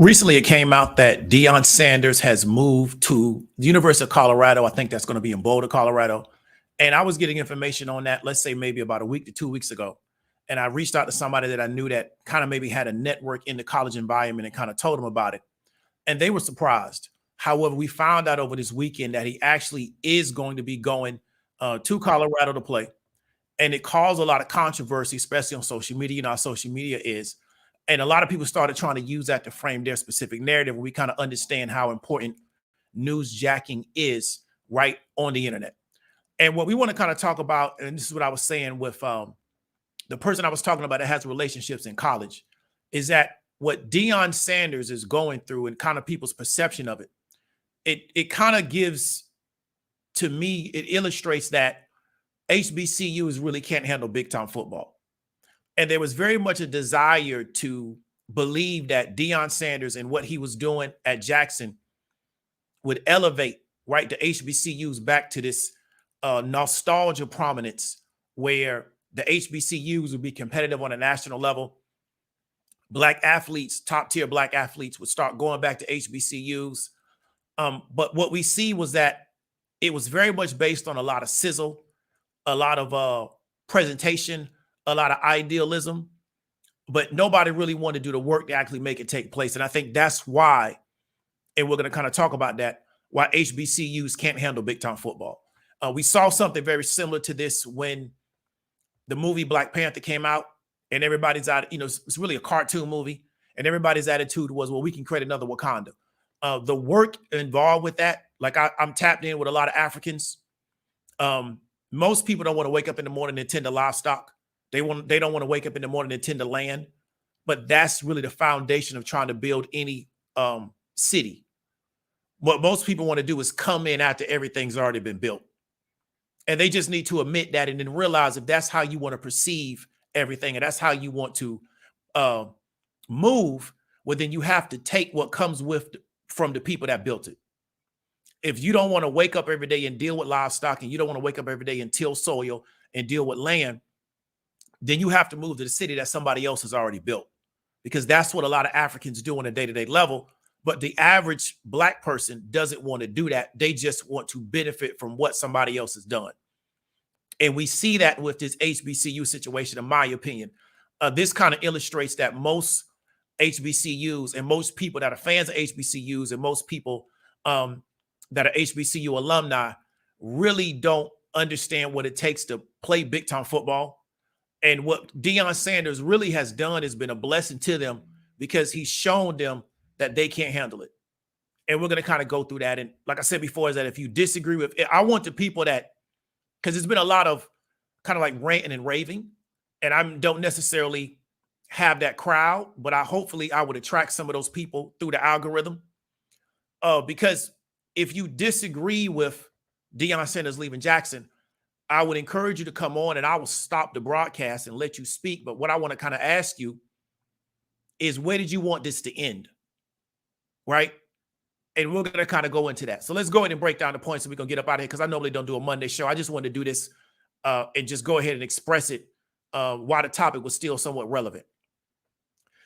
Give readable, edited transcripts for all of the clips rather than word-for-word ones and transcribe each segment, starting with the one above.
Recently, it came out that Deion Sanders has moved to the University of Colorado. I think that's going to be in Boulder, Colorado. And I was getting information on that, let's say maybe about a week to 2 weeks ago. And I reached out to somebody that I knew that kind of maybe had a network in the college environment and kind of told them about it. And they were surprised. However, we found out over this weekend that he actually is going to be going to Colorado to play. And it caused a lot of controversy, especially on social media. You know how social media is. And a lot of people started trying to use that to frame their specific narrative. We kind of understand how important news jacking is right on the internet. And what we want to kind of talk about, and this is what I was saying with the person I was talking about that has relationships in college, is that what Deion Sanders is going through and kind of people's perception of it kind of gives, to me, it illustrates that HBCUs really can't handle big time football. And there was very much a desire to believe that Deion Sanders and what he was doing at Jackson would elevate, right, the HBCUs back to this nostalgia prominence where the HBCUs would be competitive on a national level. Black athletes, top tier Black athletes would start going back to HBCUs. But what we see was that it was very much based on a lot of sizzle, a lot of presentation, a lot of idealism, but nobody really wanted to do the work to actually make it take place. And I think that's why, and we're going to kind of talk about that, why HBCUs can't handle big time football. We saw something very similar to this when the movie Black Panther came out, and everybody's out, it's really a cartoon movie, and everybody's attitude was, well, we can create another Wakanda. The work involved with that, like I'm tapped in with a lot of Africans. Most people don't want to wake up in the morning and tend to livestock. They don't want to wake up in the morning and tend to land, but that's really the foundation of trying to build any city. What most people want to do is come in after everything's already been built. And they just need to admit that and then realize if that's how you want to perceive everything and that's how you want to move, well, then you have to take what comes from the people that built it. If you don't want to wake up every day and deal with livestock and you don't want to wake up every day and till soil and deal with land, then you have to move to the city that somebody else has already built, because that's what a lot of Africans do on a day-to-day level. But the average Black person doesn't want to do that. They just want to benefit from what somebody else has done. And we see that with this HBCU situation, in my opinion. This kind of illustrates that most HBCUs and most people that are fans of HBCUs and most people that are HBCU alumni really don't understand what it takes to play big time football. And what Deion Sanders really has done has been a blessing to them because he's shown them that they can't handle it. And we're going to kind of go through that. And like I said before, is that if you disagree with it, I want the people that, because there's been a lot of kind of like ranting and raving, and I don't necessarily have that crowd, but hopefully I would attract some of those people through the algorithm. Because if you disagree with Deion Sanders leaving Jackson, I would encourage you to come on and I will stop the broadcast and let you speak. But what I want to kind of ask you is, where did you want this to end? Right? And we're going to kind of go into that. So let's go ahead and break down the points so we can get up out of here, because I normally don't do a Monday show. I just wanted to do this and just go ahead and express it while the topic was still somewhat relevant.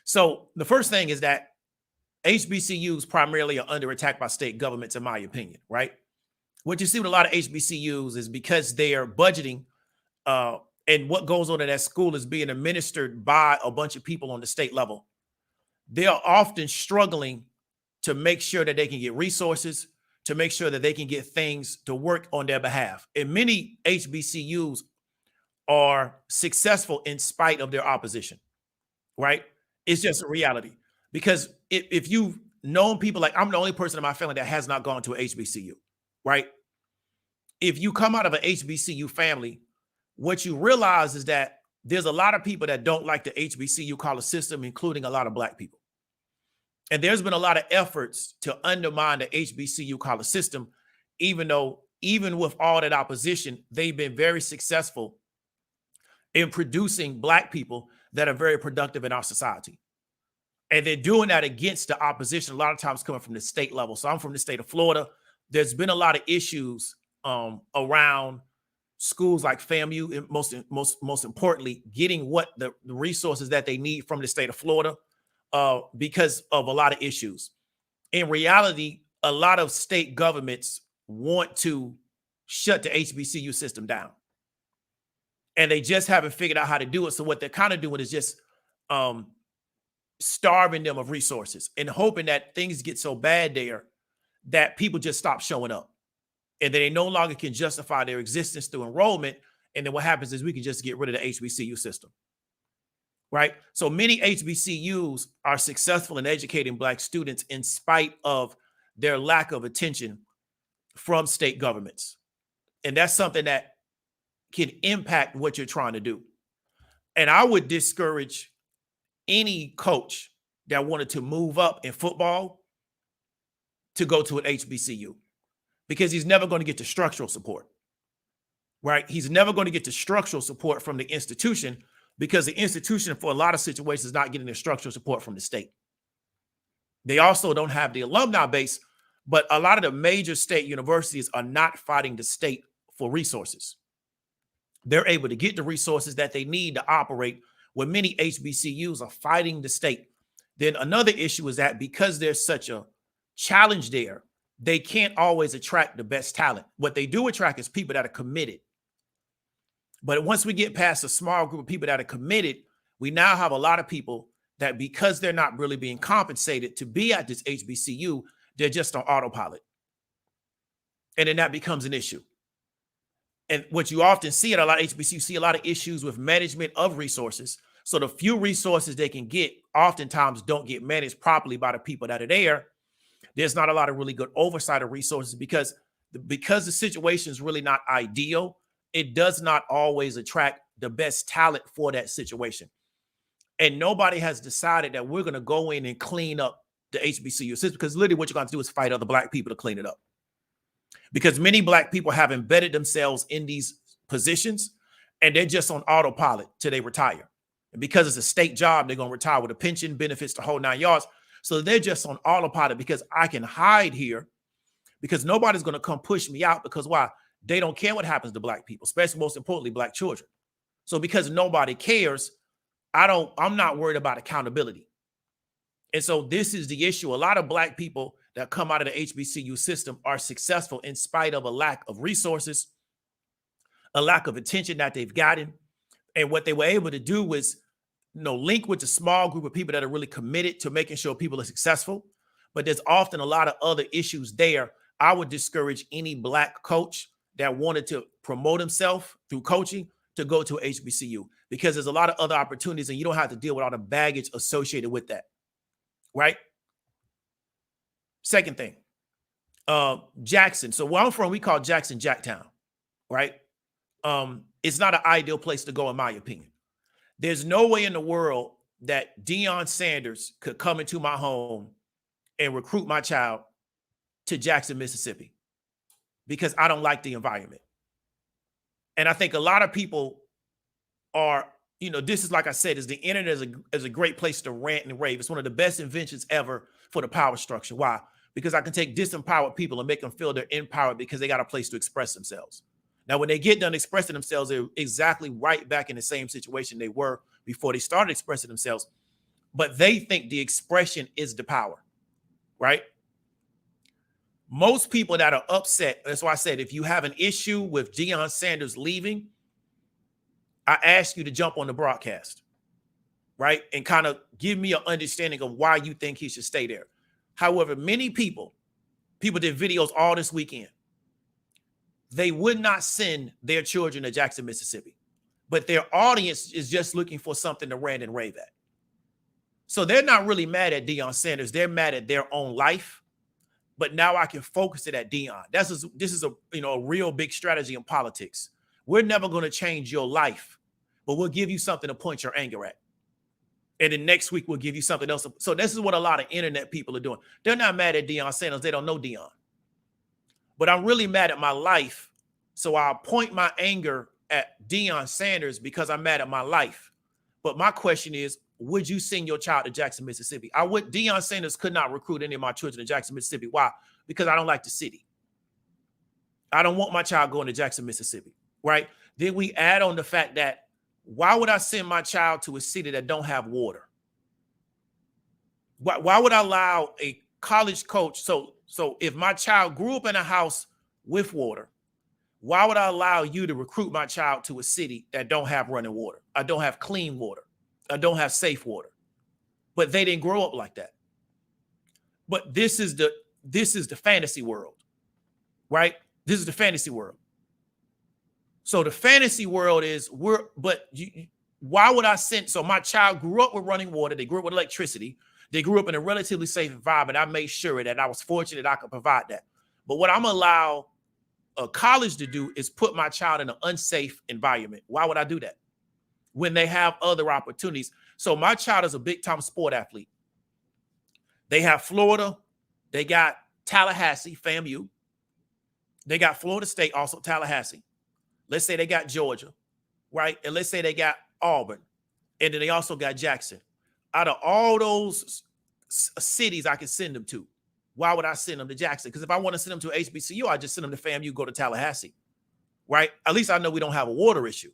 So the first thing is that HBCUs primarily are under attack by state governments, in my opinion, right? What you see with a lot of HBCUs is because they are budgeting and what goes on in that school is being administered by a bunch of people on the state level. They are often struggling to make sure that they can get resources, to make sure that they can get things to work on their behalf. And many HBCUs are successful in spite of their opposition, right? It's just a reality. Because if you've known people, like I'm the only person in my family that has not gone to an HBCU, right? If you come out of an HBCU family, what you realize is that there's a lot of people that don't like the HBCU college system, including a lot of Black people. And there's been a lot of efforts to undermine the HBCU college system, even with all that opposition, they've been very successful in producing Black people that are very productive in our society. And they're doing that against the opposition, a lot of times coming from the state level. So I'm from the state of Florida. There's been a lot of issues around schools like FAMU, and most importantly, getting what the resources that they need from the state of Florida. because of a lot of issues. In reality, a lot of state governments want to shut the HBCU system down, and they just haven't figured out how to do it. So what they're kind of doing is just starving them of resources and hoping that things get so bad there that people just stop showing up, and then they no longer can justify their existence through enrollment. And then what happens is we can just get rid of the HBCU system, right? So many HBCUs are successful in educating Black students in spite of their lack of attention from state governments. And that's something that can impact what you're trying to do. And I would discourage any coach that wanted to move up in football to go to an HBCU, because he's never going to get the structural support, right? He's never going to get the structural support from the institution, because the institution for a lot of situations is not getting the structural support from the state. They also don't have the alumni base, but a lot of the major state universities are not fighting the state for resources. They're able to get the resources that they need to operate, where many HBCUs are fighting the state. Then another issue is that because there's such a challenge there, they can't always attract the best talent. What they do attract is people that are committed. But once we get past a small group of people that are committed, we now have a lot of people that, because they're not really being compensated to be at this HBCU, they're just on autopilot. And then that becomes an issue. And what you often see at a lot of HBCUs, you see a lot of issues with management of resources. So the few resources they can get oftentimes don't get managed properly by the people that are there. There's not a lot of really good oversight of resources because the situation is really not ideal. It does not always attract the best talent for that situation. And nobody has decided that we're going to go in and clean up the HBCU system, because literally what you're going to do is fight other Black people to clean it up. Because many Black people have embedded themselves in these positions and they're just on autopilot till they retire. And because it's a state job, they're going to retire with a pension, benefits, the whole 9 yards. So they're just on autopilot because I can hide here, because nobody's going to come push me out. Because why? They don't care what happens to Black people, especially most importantly, Black children. So because nobody cares, I'm not worried about accountability. And so this is the issue. A lot of Black people that come out of the HBCU system are successful in spite of a lack of resources, a lack of attention that they've gotten. And what they were able to do was, link with a small group of people that are really committed to making sure people are successful. But there's often a lot of other issues there. I would discourage any Black coach that wanted to promote himself through coaching to go to HBCU, because there's a lot of other opportunities and you don't have to deal with all the baggage associated with that, right? Second thing, Jackson. So where I'm from, we call Jackson Jacktown, right? It's not an ideal place to go, in my opinion. There's no way in the world that Deion Sanders could come into my home and recruit my child to Jackson, Mississippi, because I don't like the environment. And I think a lot of people are, this is, like I said, is the internet is a great place to rant and rave. It's one of the best inventions ever for the power structure. Why? Because I can take disempowered people and make them feel they're empowered because they got a place to express themselves. Now, when they get done expressing themselves, they're exactly right back in the same situation they were before they started expressing themselves. But they think the expression is the power, right? Most people that are upset, that's why I said, if you have an issue with Deion Sanders leaving, I ask you to jump on the broadcast, right? And kind of give me an understanding of why you think he should stay there. However, many people did videos all this weekend. They would not send their children to Jackson, Mississippi, but their audience is just looking for something to rant and rave at. So they're not really mad at Deion Sanders. They're mad at their own life. But now I can focus it at Deion. This is a real big strategy in politics. We're never going to change your life, but we'll give you something to point your anger at. And then next week, we'll give you something else. So this is what a lot of internet people are doing. They're not mad at Deion Sanders. They don't know Deion. But I'm really mad at my life. So I'll point my anger at Deion Sanders because I'm mad at my life. But my question is, would you send your child to Jackson, Mississippi? Deion Sanders could not recruit any of my children to Jackson, Mississippi. Why? Because I don't like the city. I don't want my child going to Jackson, Mississippi, right? Then we add on the fact that why would I send my child to a city that don't have water? Why would I allow a college coach? So if my child grew up in a house with water, why would I allow you to recruit my child to a city that don't have running water? I don't have clean water. I don't have safe water. But they didn't grow up like that. But this is the fantasy world, right? This is the fantasy world. So the fantasy world is why would I send? So my child grew up with running water. They grew up with electricity. They grew up in a relatively safe environment. I made sure that I was fortunate I could provide that. But what I'm gonna allow a college to do is put my child in an unsafe environment. Why would I do that when they have other opportunities? So my child is a big time sport athlete. They have Florida. They got Tallahassee, FAMU. They got Florida State, also Tallahassee. Let's say they got Georgia, right? And let's say they got Auburn. And then they also got Jackson. Out of all those cities I can send them to, why would I send them to Jackson? Because if I want to send them to HBCU, I just send them to FAMU, go to Tallahassee, right? At least I know we don't have a water issue,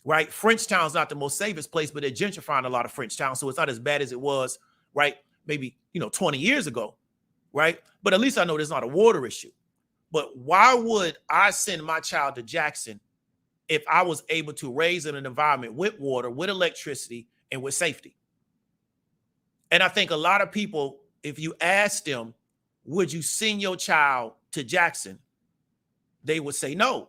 right? Frenchtown's not the most safest place, but they're gentrifying a lot of Frenchtown, so it's not as bad as it was, right? Maybe, 20 years ago, right? But at least I know there's not a water issue. But why would I send my child to Jackson if I was able to raise in an environment with water, with electricity, and with safety? And I think a lot of people, if you ask them, would you send your child to Jackson? They would say no.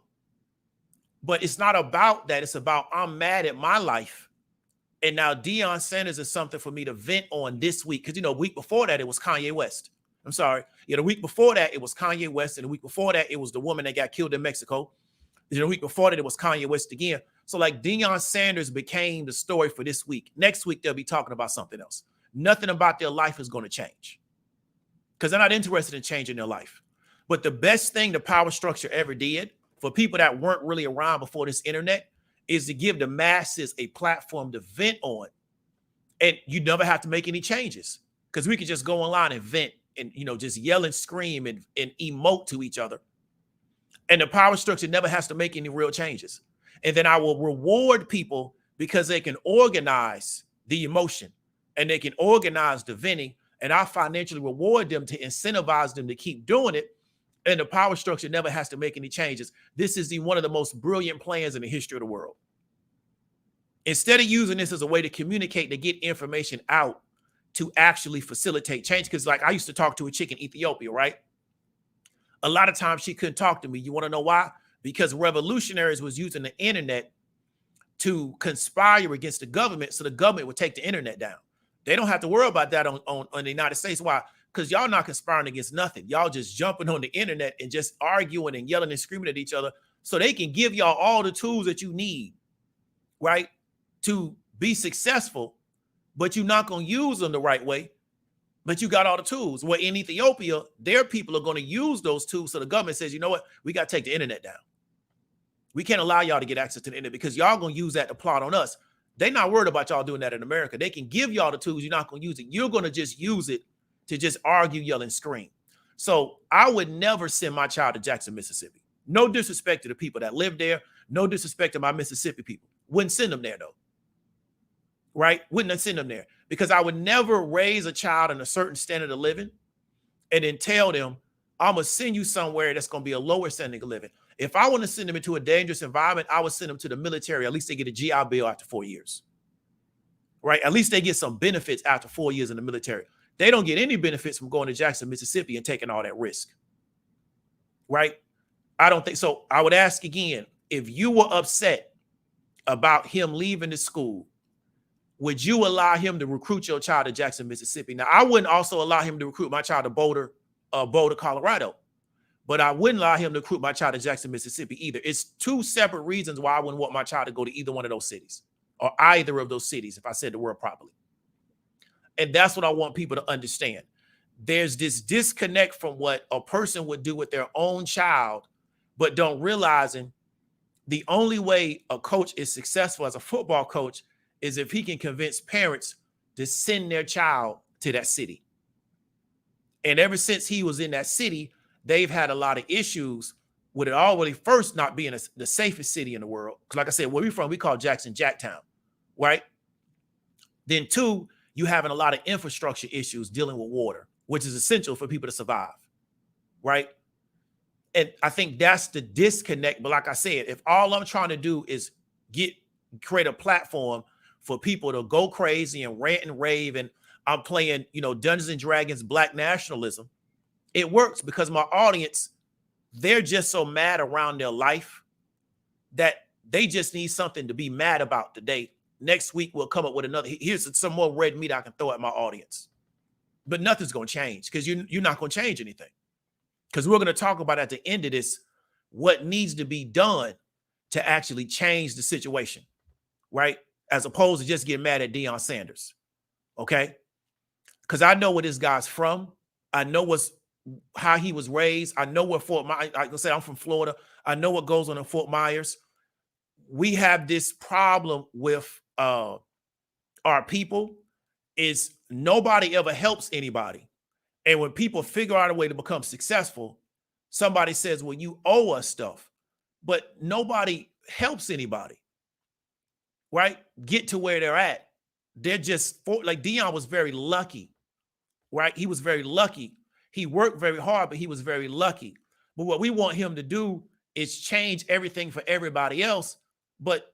But it's not about that. It's about, I'm mad at my life. And now Deion Sanders is something for me to vent on this week. Because, a week before that, it was Kanye West. I'm sorry. The week before that, it was Kanye West. And the week before that, it was the woman that got killed in Mexico. The week before that, it was Kanye West again. So like Deion Sanders became the story for this week. Next week, they'll be talking about something else. Nothing about their life is going to change because they're not interested in changing their life. But the best thing the power structure ever did for people that weren't really around before this internet is to give the masses a platform to vent on. And you never have to make any changes because we can just go online and vent and, just yell and scream and emote to each other. And the power structure never has to make any real changes. And then I will reward people because they can organize the emotion and they can organize the venting, and I financially reward them to incentivize them to keep doing it. And the power structure never has to make any changes. This is one of the most brilliant plans in the history of the world. Instead of using this as a way to communicate, to get information out, to actually facilitate change. Because like I used to talk to a chick in Ethiopia, right? A lot of times she couldn't talk to me. You want to know why? Because revolutionaries was using the internet to conspire against the government so the government would take the internet down. They don't have to worry about that on the United States. Why? Because y'all not conspiring against nothing. Y'all just jumping on the internet and just arguing and yelling and screaming at each other so they can give y'all all the tools that you need, right, to be successful, but you're not going to use them the right way, but you got all the tools. Well, in Ethiopia, their people are going to use those tools. So the government says, you know what? We got to take the internet down. We can't allow y'all to get access to the internet because y'all going to use that to plot on us. They're not worried about y'all doing that in America. They can give y'all the tools. You're not going to use it. You're going to just use it to just argue, yell, and scream. So I would never send my child to Jackson, Mississippi. No disrespect to the people that live there. No disrespect to my Mississippi people. Wouldn't send them there, though. Right? Wouldn't send them there. Because I would never raise a child in a certain standard of living and then tell them, I'm going to send you somewhere that's going to be a lower standard of living. If I want to send them into a dangerous environment, I would send them to the military. At least they get a GI Bill after 4 years. Right? At least they get some benefits after 4 years in the military. They don't get any benefits from going to Jackson, Mississippi and taking all that risk. Right? I don't think so. I would ask again, if you were upset about him leaving the school, would you allow him to recruit your child to Jackson, Mississippi? Now, I wouldn't also allow him to recruit my child to Boulder, Colorado. But I wouldn't allow him to recruit my child to Jackson, Mississippi either. It's two separate reasons why I wouldn't want my child to go to either one of those cities or either of those cities, if I said the word properly. And that's what I want people to understand. There's this disconnect from what a person would do with their own child, but don't realizing the only way a coach is successful as a football coach is if he can convince parents to send their child to that city. And ever since he was in that city, they've had a lot of issues with it already first not being the safest city in the world. Because like I said, where we're from, we call Jackson Jacktown, right? Then two, you having a lot of infrastructure issues dealing with water, which is essential for people to survive, right? And I think that's the disconnect. But like I said, if all I'm trying to do is create a platform for people to go crazy and rant and rave, and I'm playing, Dungeons and Dragons Black nationalism, it works because my audience, they're just so mad around their life that they just need something to be mad about today. Next week, we'll come up with another. Here's some more red meat I can throw at my audience. But nothing's going to change because you're not going to change anything. Because we're going to talk about at the end of this what needs to be done to actually change the situation, right? As opposed to just getting mad at Deion Sanders, okay? Because I know where this guy's from. I know how he was raised. I know where Fort Myers, like I said, I'm from Florida. I know what goes on in Fort Myers. We have this problem with our people is nobody ever helps anybody. And when people figure out a way to become successful, somebody says, well, you owe us stuff, but nobody helps anybody, right? Get to where they're at. They're just, like Deion was very lucky, right? He was very lucky. He worked very hard, but he was very lucky. But what we want him to do is change everything for everybody else. But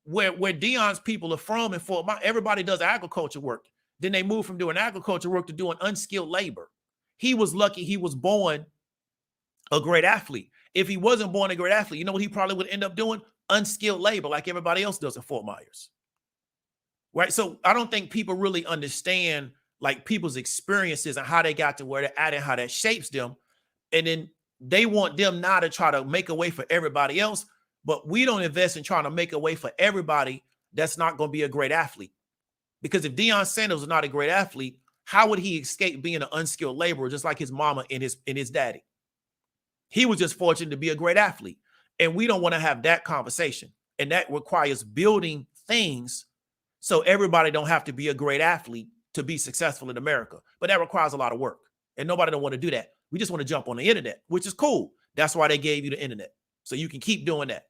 where Deion's people are from in Fort Myers, everybody does agriculture work. Then they move from doing agriculture work to doing unskilled labor. He was lucky he was born a great athlete. If he wasn't born a great athlete, you know what he probably would end up doing? Unskilled labor like everybody else does in Fort Myers. Right? So I don't think people really understand like people's experiences and how they got to where they're at and how that shapes them. And then they want them now to try to make a way for everybody else, but we don't invest in trying to make a way for everybody that's not going to be a great athlete. Because if Deion Sanders was not a great athlete, how would he escape being an unskilled laborer just like his mama and his daddy? He was just fortunate to be a great athlete. And we don't want to have that conversation. And that requires building things so everybody don't have to be a great athlete to be successful in America. But that requires a lot of work. And nobody don't want to do that. We just want to jump on the internet, which is cool. That's why they gave you the internet. So you can keep doing that.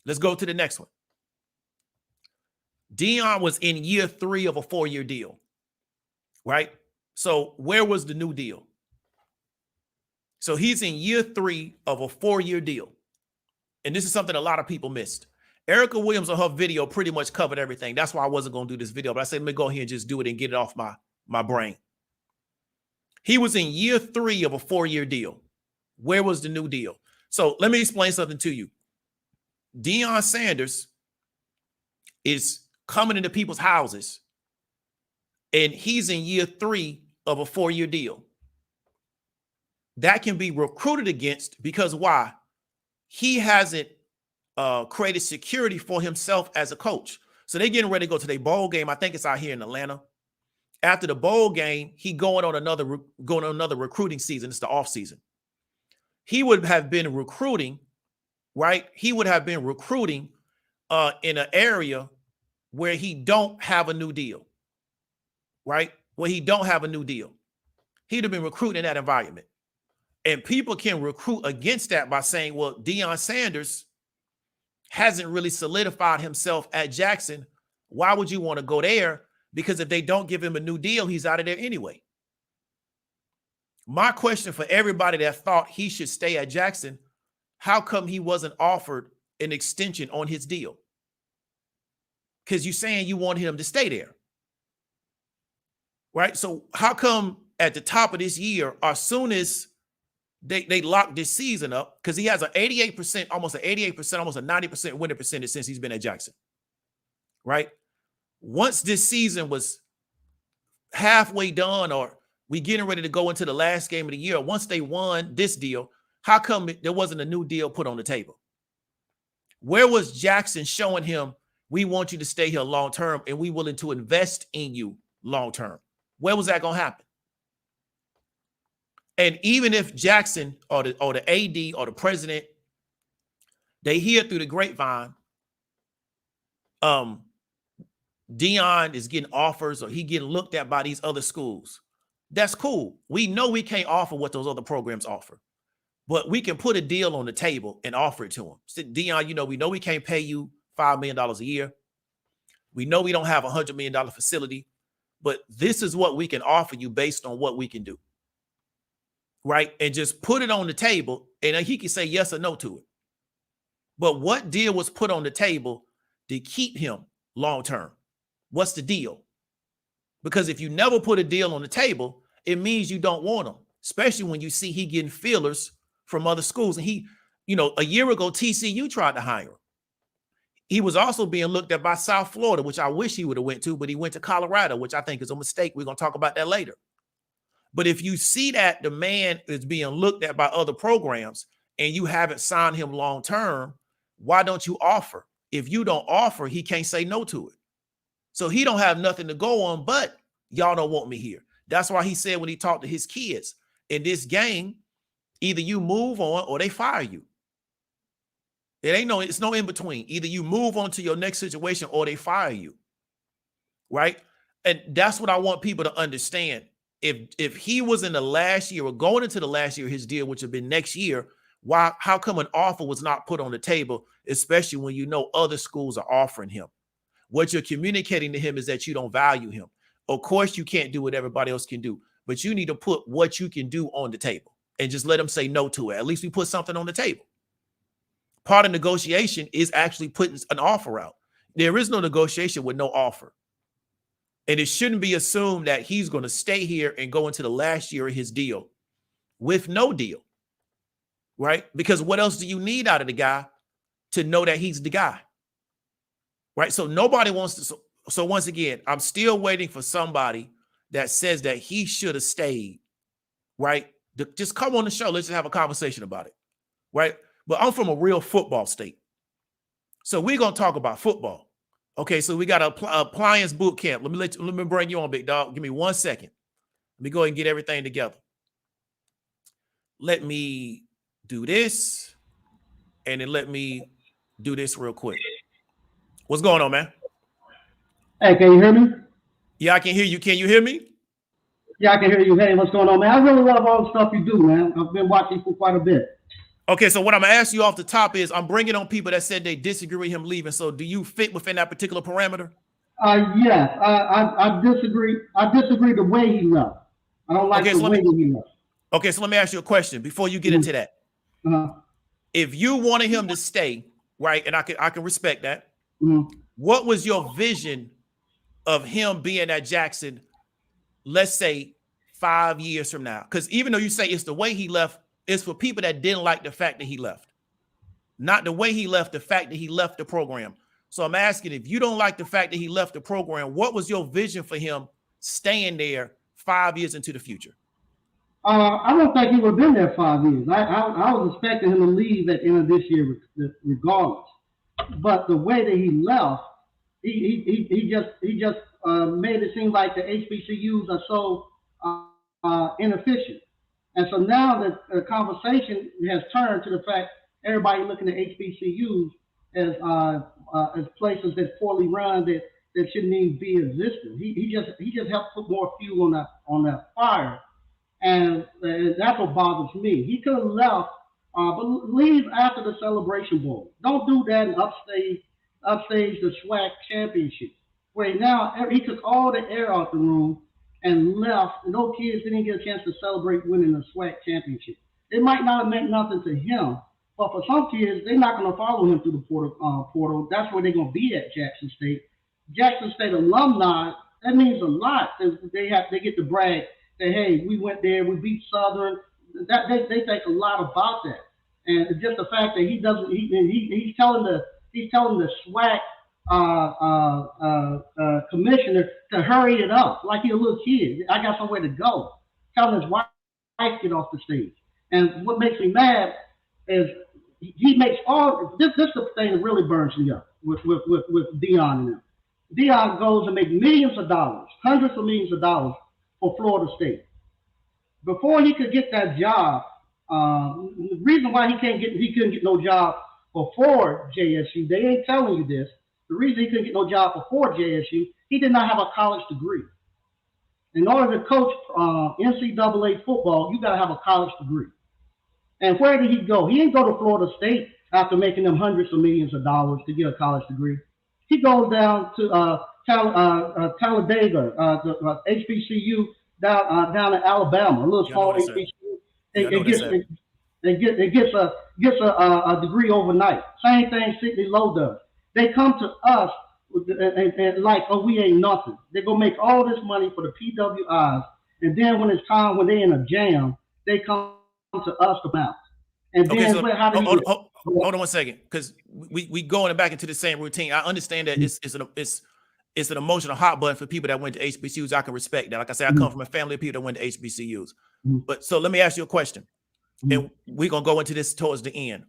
Let's go to the next one. Deion was in year 3 of a 4-year deal, right? So where was the new deal? So he's in year 3 of a 4-year deal. And this is something a lot of people missed. Erica Williams on her video pretty much covered everything. That's why I wasn't going to do this video, but I said, let me go here and just do it and get it off my brain. He was in year 3 of a 4-year deal. Where was the new deal? So let me explain something to you. Deion Sanders is coming into people's houses, and he's in year 3 of a 4-year deal. That can be recruited against because why? He hasn't created security for himself as a coach. So they're getting ready to go to their bowl game. I think it's out here in Atlanta. After the bowl game, he going on another recruiting season. It's the off season. He would have been recruiting, right? He would have been recruiting in an area where he don't have a new deal, right? Where he don't have a new deal. He'd have been recruiting in that environment. And people can recruit against that by saying, well, Deion Sanders hasn't really solidified himself at Jackson. Why would you want to go there? Because if they don't give him a new deal, he's out of there anyway. My question for everybody that thought he should stay at Jackson, how come he wasn't offered an extension on his deal? Because you're saying you want him to stay there, right? So how come at the top of this year, as soon as they locked this season up, because he has an 88%, almost an 88%, almost a 90% winning percentage since he's been at Jackson, right? Once this season was halfway done, or we getting ready to go into the last game of the year, once they won this deal, how come there wasn't a new deal put on the table? Where was Jackson showing him, we want you to stay here long term and we willing to invest in you long term? Where was that going to happen? And even if Jackson or the AD or the president, they hear through the grapevine, Deion is getting offers or he getting looked at by these other schools. That's cool. We know we can't offer what those other programs offer, but we can put a deal on the table and offer it to him. So Deion, we know we can't pay you $5 million a year. We know we don't have $100 million facility, but this is what we can offer you based on what we can do. Right? And just put it on the table, and he can say yes or no to it. But what deal was put on the table to keep him long term? What's the deal? Because if you never put a deal on the table, it means you don't want him, especially when you see he getting feelers from other schools. And he, a year ago, TCU tried to hire him. He was also being looked at by South Florida, which I wish he would have went to, but he went to Colorado, which I think is a mistake. We're going to talk about that later. But if you see that the man is being looked at by other programs and you haven't signed him long term, why don't you offer? If you don't offer, he can't say no to it. So he don't have nothing to go on, but y'all don't want me here. That's why he said when he talked to his kids, in this game, either you move on or they fire you. It's no in between. Either you move on to your next situation or they fire you. Right? And that's what I want people to understand. If he was in the last year or going into the last year, his deal, which would have been next year, how come an offer was not put on the table, especially when other schools are offering him? What you're communicating to him is that you don't value him. Of course, you can't do what everybody else can do, but you need to put what you can do on the table and just let him say no to it. At least we put something on the table. Part of negotiation is actually putting an offer out. There is no negotiation with no offer. And it shouldn't be assumed that he's going to stay here and go into the last year of his deal with no deal, right? Because what else do you need out of the guy to know that he's the guy, right? So nobody wants to. So once again, I'm still waiting for somebody that says that he should have stayed, right? Just come on the show. Let's just have a conversation about it, right? But I'm from a real football state. So we're going to talk about football. Okay, so we got a appliance boot camp. Let me bring you on, big dog. Give me 1 second. Let me go ahead and get everything together. Let me do this, and then let me do this real quick. What's going on, man? Hey, can you hear me? Yeah, I can hear you. Can you hear me? Yeah, I can hear you. Hey, what's going on, man? I really love all the stuff you do, man. I've been watching for quite a bit. Okay, so what I'm going to ask you off the top is, I'm bringing on people that said they disagree with him leaving. So do you fit within that particular parameter? Yes, I disagree. I disagree the way he left. I don't like the way he left. Okay, so let me ask you a question before you get into that. If you wanted him to stay, right, and I can respect that, what was your vision of him being at Jackson, let's say 5 years from now? Because even though you say it's the way he left, it's for people that didn't like the fact that he left. Not the way he left, the fact that he left the program. So I'm asking, if you don't like the fact that he left the program, what was your vision for him staying there 5 years into the future? I don't think he would have been there 5 years. I was expecting him to leave at the end of this year regardless. But the way that he left, he just made it seem like the HBCUs are so inefficient. And so now the conversation has turned to the fact everybody looking at HBCUs as places that's poorly run that shouldn't even be existing. He just helped put more fuel on that fire, and that's what bothers me. He could have left, but leave after the Celebration Bowl. Don't do that and upstage the SWAC championship, where now he took all the air out the room and left. No kids didn't get a chance to celebrate winning the SWAC championship. It might not have meant nothing to him, but for some kids, they're not going to follow him through the portal. That's where they're going to be at Jackson State. Jackson State alumni, that means a lot. They get to brag that, hey, we went there, we beat Southern. That they think a lot about that, and just the fact that he's telling the SWAC commissioner to hurry it up like he's a little kid. I got somewhere to go. Telling his wife to get off the stage. And what makes me mad is he makes all this. This is the thing that really burns me up with Deion and them. Deion goes and makes millions of dollars, hundreds of millions of dollars for Florida State. Before he could get that job, the reason why he couldn't get no job before JSU, they ain't telling you this. The reason he couldn't get no job before JSU, he did not have a college degree. In order to coach NCAA football, you got to have a college degree. And where did he go? He didn't go to Florida State after making them hundreds of millions of dollars to get a college degree. He goes down to Talladega, the HBCU down in Alabama, a little Yeah, I know small what it said. HBCU. Yeah, I know It what it gets said. it gets a degree overnight. Same thing Sidney Lowe does. They come to us and like, oh, we ain't nothing. They go make all this money for the PWIs, and then when it's time when they in a jam, they come to us about. And Okay, then so how do you? hold on one second, because we going back into the same routine. I understand that it's an emotional hot button for people that went to HBCUs. I can respect that. Like I said, I come from a family of people that went to HBCUs. But so let me ask you a question, and we're gonna go into this towards the end.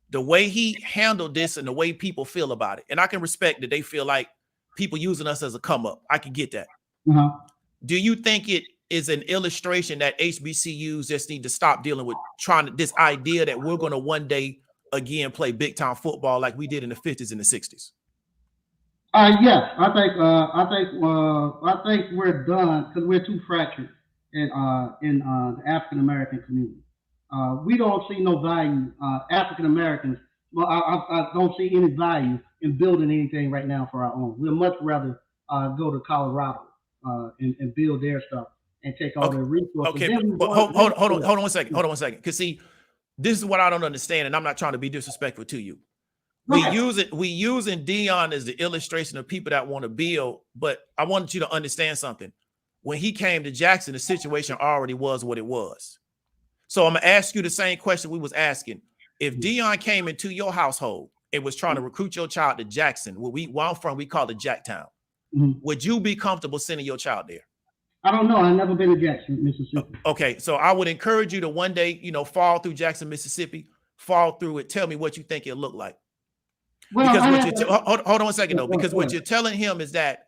The way he handled this and the way people feel about it, and I can respect that they feel like people using us as a come up. I can get that. Do you think it is an illustration that HBCUs just need to stop dealing with this idea that we're going to one day again play big time football like we did in the 50s and the 60s? Yes, I think we're done because we're too fractured in the African American community. We don't see no value. African Americans, well, I don't see any value in building anything right now for our own. We'd much rather go to Colorado and build their stuff and take all their resources. Okay, but hold on one second. Hold on one second. Because see, this is what I don't understand, and I'm not trying to be disrespectful to you. We using Deion as the illustration of people that want to build, but I wanted you to understand something. When he came to Jackson, the situation already was what it was. So I'm gonna ask you the same question we was asking. If Deion came into your household and was trying to recruit your child to Jackson, where I'm from, we call it Jacktown. Would you be comfortable sending your child there? I don't know. I've never been to Jackson, Mississippi. Okay, so I would encourage you to one day, fall through Jackson, Mississippi, fall through it. Tell me what you think it'll look like. Well, because hold on a second though, because what you're telling him is that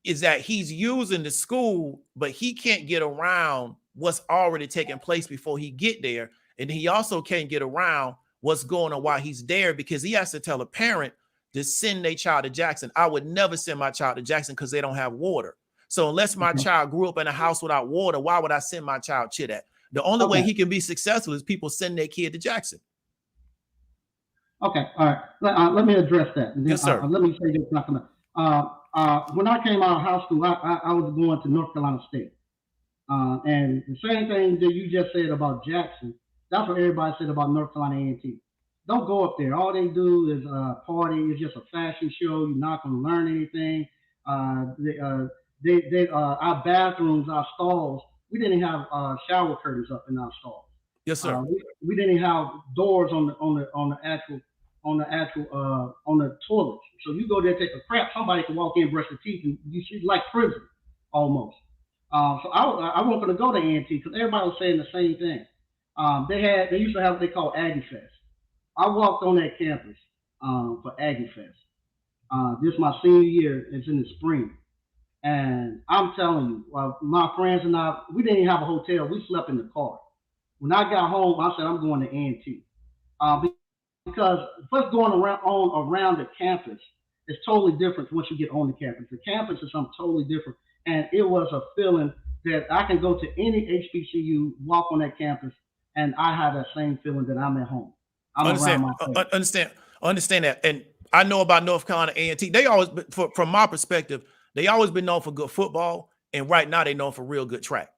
he's using the school, but he can't get around what's already taking place before he get there, and he also can't get around what's going on while he's there because he has to tell a parent to send their child to Jackson. I would never send my child to Jackson because they don't have water. So unless my child grew up in a house without water, why would I send my child to that? The only way he can be successful is people send their kid to Jackson. Okay, all right. Let me address that. Yes, sir. Let me say this. When I came out of high school, I was going to North Carolina State. And the same thing that you just said about Jackson, that's what everybody said about North Carolina A&T. Don't go up there. All they do is party. It's just a fashion show. You're not going to learn anything. Our bathrooms, our stalls, we didn't have shower curtains up in our stalls. Yes, sir. We didn't have doors on the toilet. So you go there, take a crap. Somebody can walk in, brush their teeth, and you see like prison almost. So I wasn't going to go to A&T because everybody was saying the same thing. They used to have what they call Aggie Fest. I walked on that campus for Aggie Fest. This is my senior year. It's in the spring. And I'm telling you, my friends and I, we didn't even have a hotel. We slept in the car. When I got home, I said, I'm going to A&T. Because what's going around the campus is totally different once you get on the campus. The campus is something totally different. And it was a feeling that I can go to any HBCU, walk on that campus, and I have that same feeling that I'm at home. Understand that. And I know about North Carolina A&T. They always, from my perspective, they always been known for good football, and right now they known for real good track.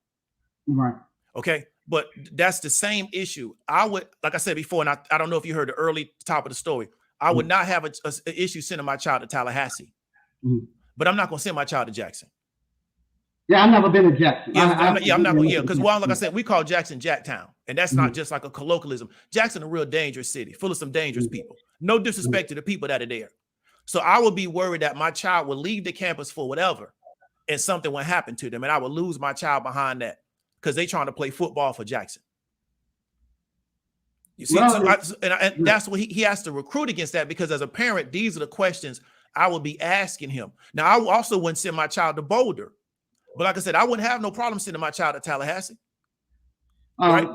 Right. Okay, but that's the same issue. I would, like I said before, and I don't know if you heard the early top of the story. I would not have an issue sending my child to Tallahassee, but I'm not going to send my child to Jackson. Yeah, I've never been to Jackson. I'm not going to, because like I said, we call Jackson Jacktown, and that's not just like a colloquialism. Jackson, a real dangerous city, full of some dangerous people. No disrespect to the people that are there. So I would be worried that my child would leave the campus for whatever, and something would happen to them, and I would lose my child behind that because they trying to play football for Jackson. You see, and that's what he has to recruit against that, because as a parent, these are the questions I would be asking him. Now, I also wouldn't send my child to Boulder, but like I said, I wouldn't have no problem sending my child to Tallahassee. Right?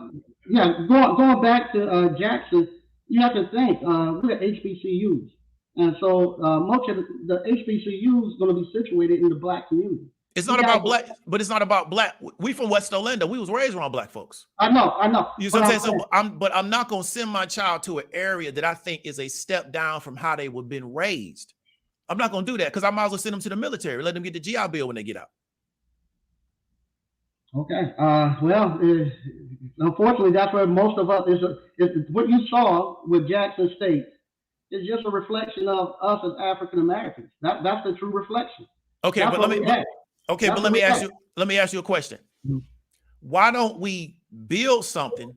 Yeah, going back to Jackson, you have to think we're HBCUs. And so much of the HBCU is going to be situated in the Black community. It's not about black, but it's not about black. We from West Orlando. We was raised around black folks. I know. You know what I'm saying? So I'm not going to send my child to an area that I think is a step down from how they were been raised. I'm not going to do that because I might as well send them to the military. Let them get the GI Bill when they get out. Okay. Well, unfortunately, that's where most of us is what you saw with Jackson State is just a reflection of us as African Americans. That's the true reflection. Okay, That's but what let me we had. okay, That's but what we had. let me ask you a question. Mhm. Why don't we build something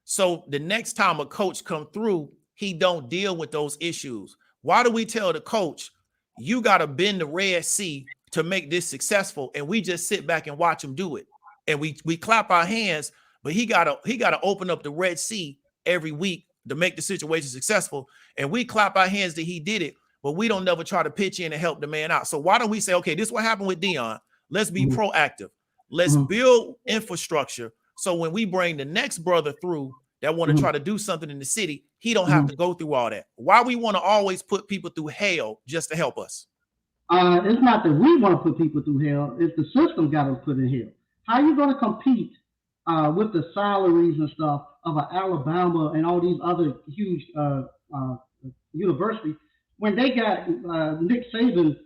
so the next time a coach come through, he don't deal with those issues? Why do we tell the coach, you got to bend the Red Sea to make this successful, and we just sit back and watch him do it? And we clap our hands, but he gotta open up the Red Sea every week to make the situation successful. And we clap our hands that he did it, but we don't never try to pitch in and help the man out. So why don't we say, okay, this is what happened with Deion. Let's be proactive. Let's build infrastructure. So when we bring the next brother through that want to try to do something in the city, he don't have to go through all that. Why we want to always put people through hell just to help us? It's not that we want to put people through hell. It's the system got to put in hell. How are you going to compete with the salaries and stuff of Alabama and all these other huge universities when they got Nick Saban's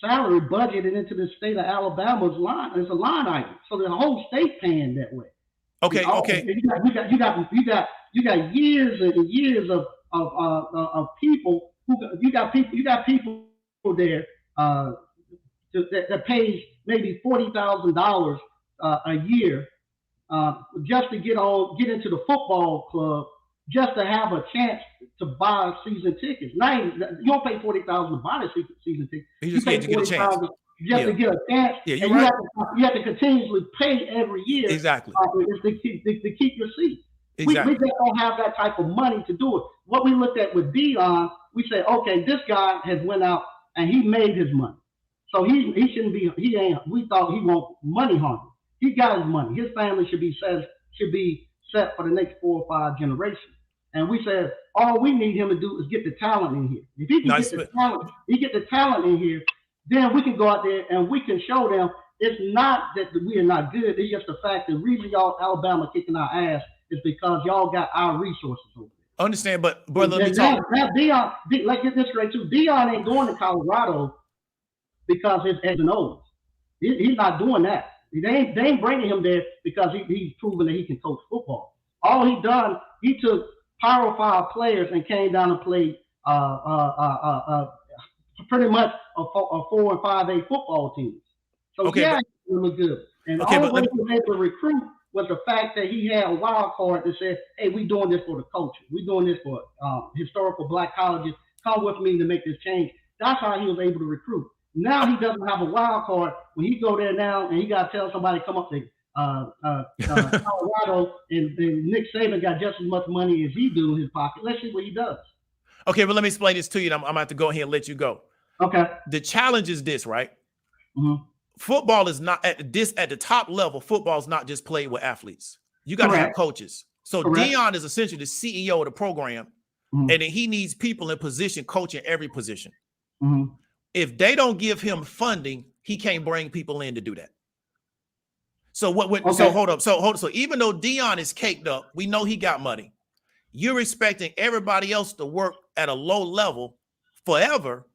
salary budgeted into the state of Alabama's line? It's a line item, so the whole state paying that way. Okay, okay. You got years and years of people you got people there that pays maybe $40,000 a year just to get into the football club, just to have a chance to buy season tickets. Now you don't pay $40,000 to buy the season ticket. You pay $40,000 just to get a chance. Yeah, and right. You have to continuously pay every year. Exactly. To keep your seat. Exactly. We just don't have that type of money to do it. What we looked at with Deion, we said, okay, this guy has went out and he made his money. So he shouldn't be, we thought he won't money hungry. He got his money. His family should be set for the next 4 or 5 generations. And we said, all we need him to do is get the talent in here. If he can get the talent in here, then we can go out there and we can show them it's not that we are not good. It's just the fact that the reason y'all Alabama kicking our ass is because y'all got our resources over there. Understand, but brother, let me talk. Now Deion, like this great too. Deion ain't going to Colorado because his X's and O's. He's not doing that. They ain't bringing him there because he's proven that he can coach football. All he done, he took Power 5 players and came down and played pretty much a 4 and 5A football teams. So okay, yeah, he looked good. And okay, all he was able to recruit was the fact that he had a wild card that said, hey, we doing this for the culture. We doing this for historical black colleges. Come with me to make this change. That's how he was able to recruit. Now he doesn't have a wild card. When he go there now and he got to tell somebody come up to Colorado and Nick Saban got just as much money as he do in his pocket. Let's see what he does. Okay, but let me explain this to you. I'm going to have to go ahead and let you go. Okay. The challenge is this, right? Football is not at the top level. Football is not just played with athletes. You got to have coaches. So Deion is essentially the CEO of the program, and then he needs people in position, coaching every position. If they don't give him funding, he can't bring people in to do that. So so hold up. So even though Deion is caked up, we know he got money. You're expecting everybody else to work at a low level forever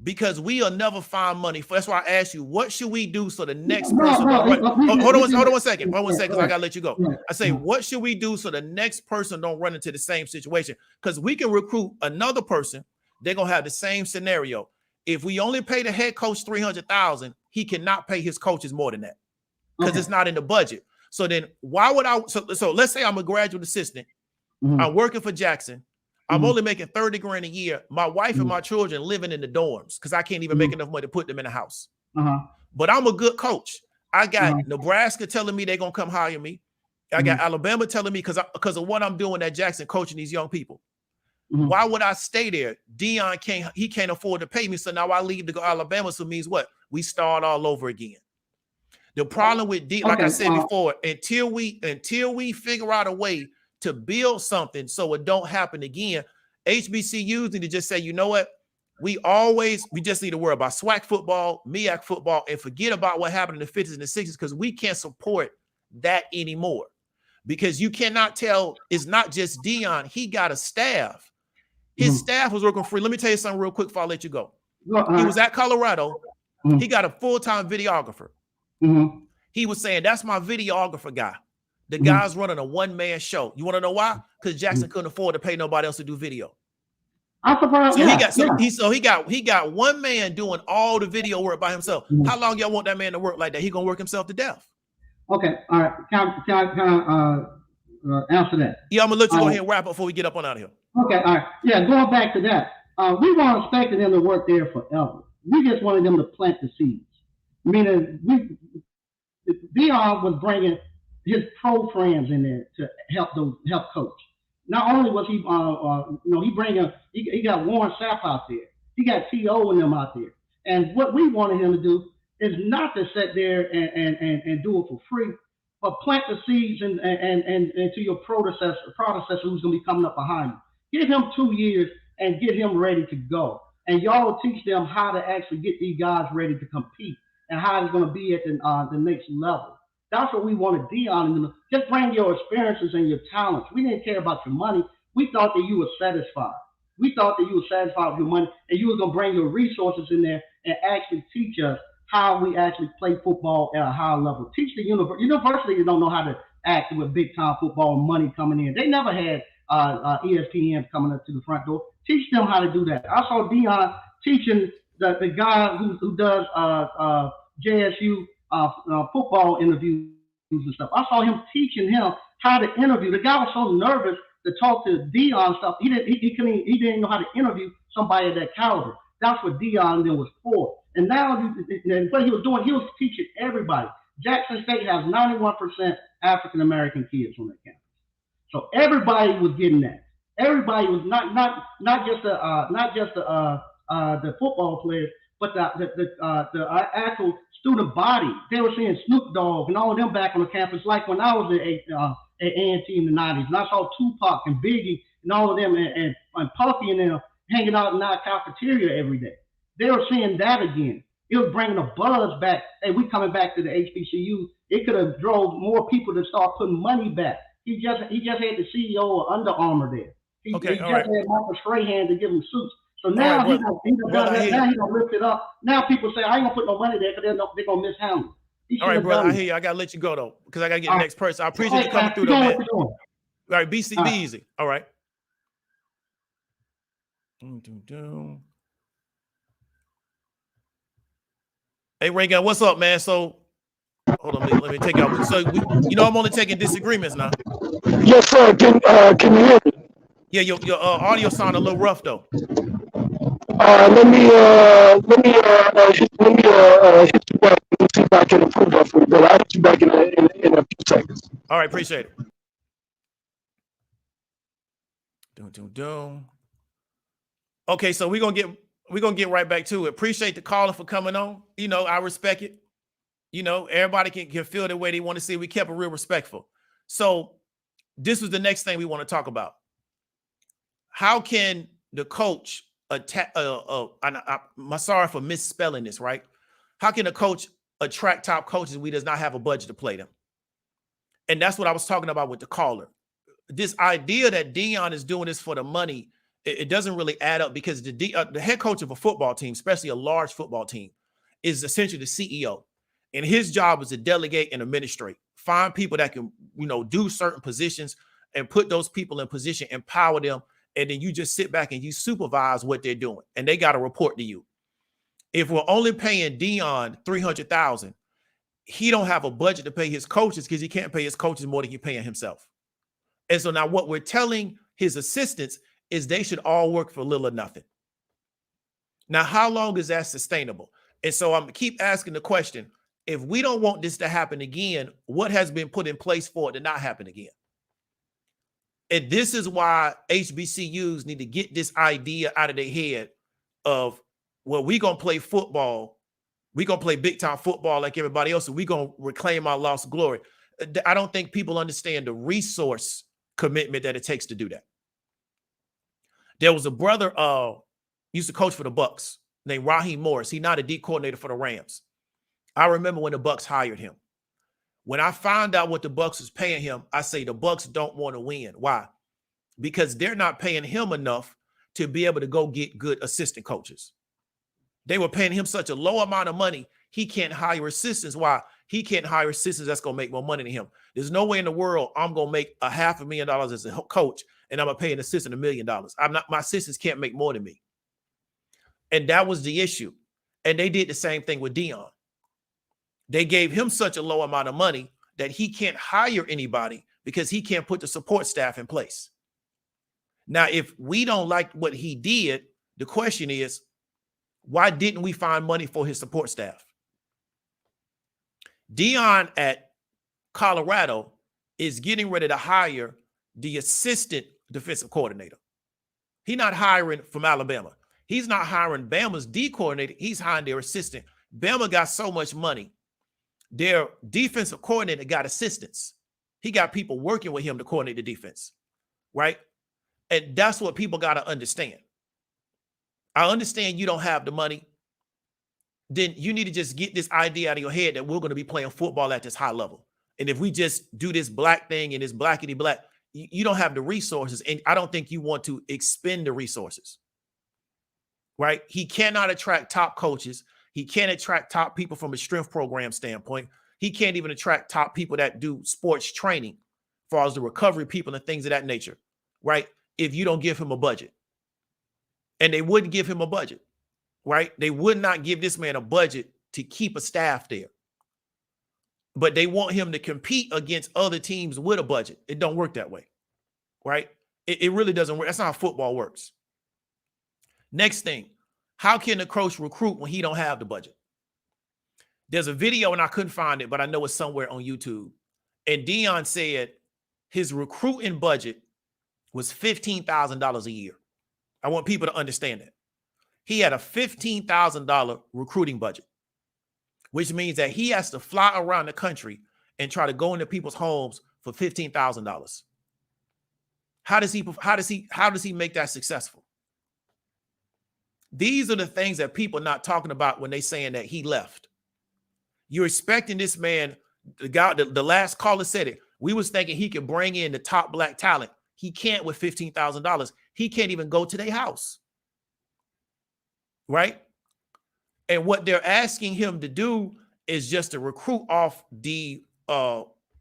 because we'll never find money. That's why I asked you, what should we do so the next person? Hold on one second, because I gotta let you go. I say, what should we do so the next person don't run into the same situation? Because we can recruit another person, they're gonna have the same scenario. If we only pay the head coach $300,000, he cannot pay his coaches more than that because it's not in the budget. So then why would I? So let's say I'm a graduate assistant. I'm working for Jackson. I'm only making $30,000 a year. My wife and my children living in the dorms because I can't even make enough money to put them in a house. But I'm a good coach. I got Nebraska telling me they're gonna come hire me. I got Alabama telling me because of what I'm doing at Jackson, coaching these young people. Why would I stay there? Deion can't afford to pay me, so now I leave to go to Alabama. So it means what? We start all over again. The problem with Deion, like I said before, until we figure out a way to build something so it don't happen again, HBCUs need to just say, you know what? We just need to worry about SWAC football, MEAC football, and forget about what happened in the 50s and the 60s because we can't support that anymore. Because you cannot tell, it's not just Deion, he got a staff. His staff was working free. Let me tell you something real quick before I let you go. He was at Colorado. Mm-hmm. He got a full-time videographer. Mm-hmm. He was saying, that's my videographer guy. The Mm-hmm. guy's running a one-man show. You want to know why? Because Jackson Mm-hmm. couldn't afford to pay nobody else to do video. I'm surprised. So he got one man doing all the video work by himself. Mm-hmm. How long y'all want that man to work like that? He gonna work himself to death. Okay, all right. Can I answer that? Yeah, I'm gonna let you go ahead and wrap up before we get up on out of here. Okay, all right. Yeah, going back to that. We weren't expecting them to work there forever. We just wanted them to plant the seeds. Meaning, Deion was bringing his pro friends in there to help coach. Not only was he, he got Warren Sapp out there. He got T.O. and them out there. And what we wanted him to do is not to sit there and do it for free, but plant the seeds and to your predecessor who's going to be coming up behind you. Give him 2 years and get him ready to go. And y'all teach them how to actually get these guys ready to compete and how it's going to be at the next level. That's what we wanted Deion to do. Just bring your experiences and your talents. We didn't care about your money. We thought that you were satisfied. We thought that you were satisfied with your money and you were going to bring your resources in there and actually teach us how we actually play football at a high level. Teach the university that don't know how to act with big time football and money coming in. They never had ESPN coming up to the front door. Teach them how to do that. I saw Deion teaching the guy who does JSU football interviews and stuff. I saw him teaching him how to interview. The guy was so nervous to talk to Deion stuff. He didn't know how to interview somebody of that caliber. That's what Deion then was for. And now what he was doing, he was teaching everybody. Jackson State has 91% African American kids on their campus. So everybody was getting that. Everybody was not just the football players, but the actual student body. They were seeing Snoop Dogg and all of them back on the campus, like when I was at A&T in the 90s, and I saw Tupac and Biggie and all of them and Puffy and them hanging out in our cafeteria every day. They were seeing that again. It was bringing a buzz back. Hey, we coming back to the HBCUs. It could have drove more people to start putting money back. He just had the CEO of Under Armour there. He just had Michael Strahan to give him suits. So now he's gonna lift it up. Now people say I ain't gonna put no money there because they're gonna mishandle it. All right, brother. I hear you. I gotta let you go though because I gotta get the next person. I appreciate you coming through though, man. All right, be easy. All right. Hey, Ray Gun, what's up, man? So, hold on, let me take out. So, I'm only taking disagreements now. Yes, sir. Can you hear me? Yeah, your audio sound a little rough though. Let me hit you back. Let me see if I can improve that for you, brother. I'll hit you back in a few seconds. All right, appreciate it. Okay, so we're gonna get right back to it. Appreciate the caller for coming on. I respect it. Everybody can feel the way they want to see. We kept it real respectful. So this was the next thing we want to talk about. How can the coach attack? I'm sorry for misspelling this, right? How can a coach attract top coaches if we does not have a budget to play them? And that's what I was talking about with the caller. This idea that Deion is doing this for the money, it doesn't really add up because the head coach of a football team, especially a large football team, is essentially the CEO. And his job is to delegate and administrate, find people that can, do certain positions and put those people in position, empower them. And then you just sit back and you supervise what they're doing. And they got to report to you. If we're only paying Deion $300,000, he don't have a budget to pay his coaches because he can't pay his coaches more than he's paying himself. And so now what we're telling his assistants is they should all work for little or nothing. Now, how long is that sustainable? And so I'm keep asking the question, if we don't want this to happen again, what has been put in place for it to not happen again? And this is why HBCUs need to get this idea out of their head of, well, we're going to play football. We're going to play big time football like everybody else. And we're going to reclaim our lost glory. I don't think people understand the resource commitment that it takes to do that. There was a brother used to coach for the Bucs named Raheem Morris. He's not a D coordinator for the Rams. I remember when the Bucs hired him. When I found out what the Bucs was paying him, I say the Bucs don't want to win. Why? Because they're not paying him enough to be able to go get good assistant coaches. They were paying him such a low amount of money, he can't hire assistants. Why? He can't hire assistants that's going to make more money than him. There's no way in the world I'm going to make $500,000 as a coach and I'm going to pay an assistant $1 million. My assistants can't make more than me. And that was the issue. And they did the same thing with Deion. They gave him such a low amount of money that he can't hire anybody because he can't put the support staff in place. Now, if we don't like what he did, the question is, why didn't we find money for his support staff? Deion at Colorado is getting ready to hire the assistant defensive coordinator. He's not hiring from Alabama. He's not hiring Bama's D coordinator. He's hiring their assistant. Bama got so much money. Their defensive coordinator got assistants. He got people working with him to coordinate the defense, right? And that's what people got to understand. I understand you don't have the money. Then you need to just get this idea out of your head that we're going to be playing football at this high level. And if we just do this black thing and this blackity black, you don't have the resources. And I don't think you want to expend the resources, right? He cannot attract top coaches. He can't attract top people from a strength program standpoint. He can't even attract top people that do sports training as far as the recovery people and things of that nature, right? If you don't give him a budget. And they wouldn't give him a budget, right? They would not give this man a budget to keep a staff there. But they want him to compete against other teams with a budget. It don't work that way, right? It really doesn't work. That's not how football works. Next thing, how can the coach recruit when he don't have the budget? There's a video, and I couldn't find it, but I know it's somewhere on YouTube. And Deion said his recruiting budget was $15,000 a year. I want people to understand that. He had a $15,000 recruiting budget, which means that he has to fly around the country and try to go into people's homes for $15,000. How does he make that successful? These are the things that people are not talking about when they saying that he left. You're expecting this man, the last caller said it. We was thinking he could bring in the top black talent. He can't with $15,000. He can't even go to their house. Right? And what they're asking him to do is just to recruit off the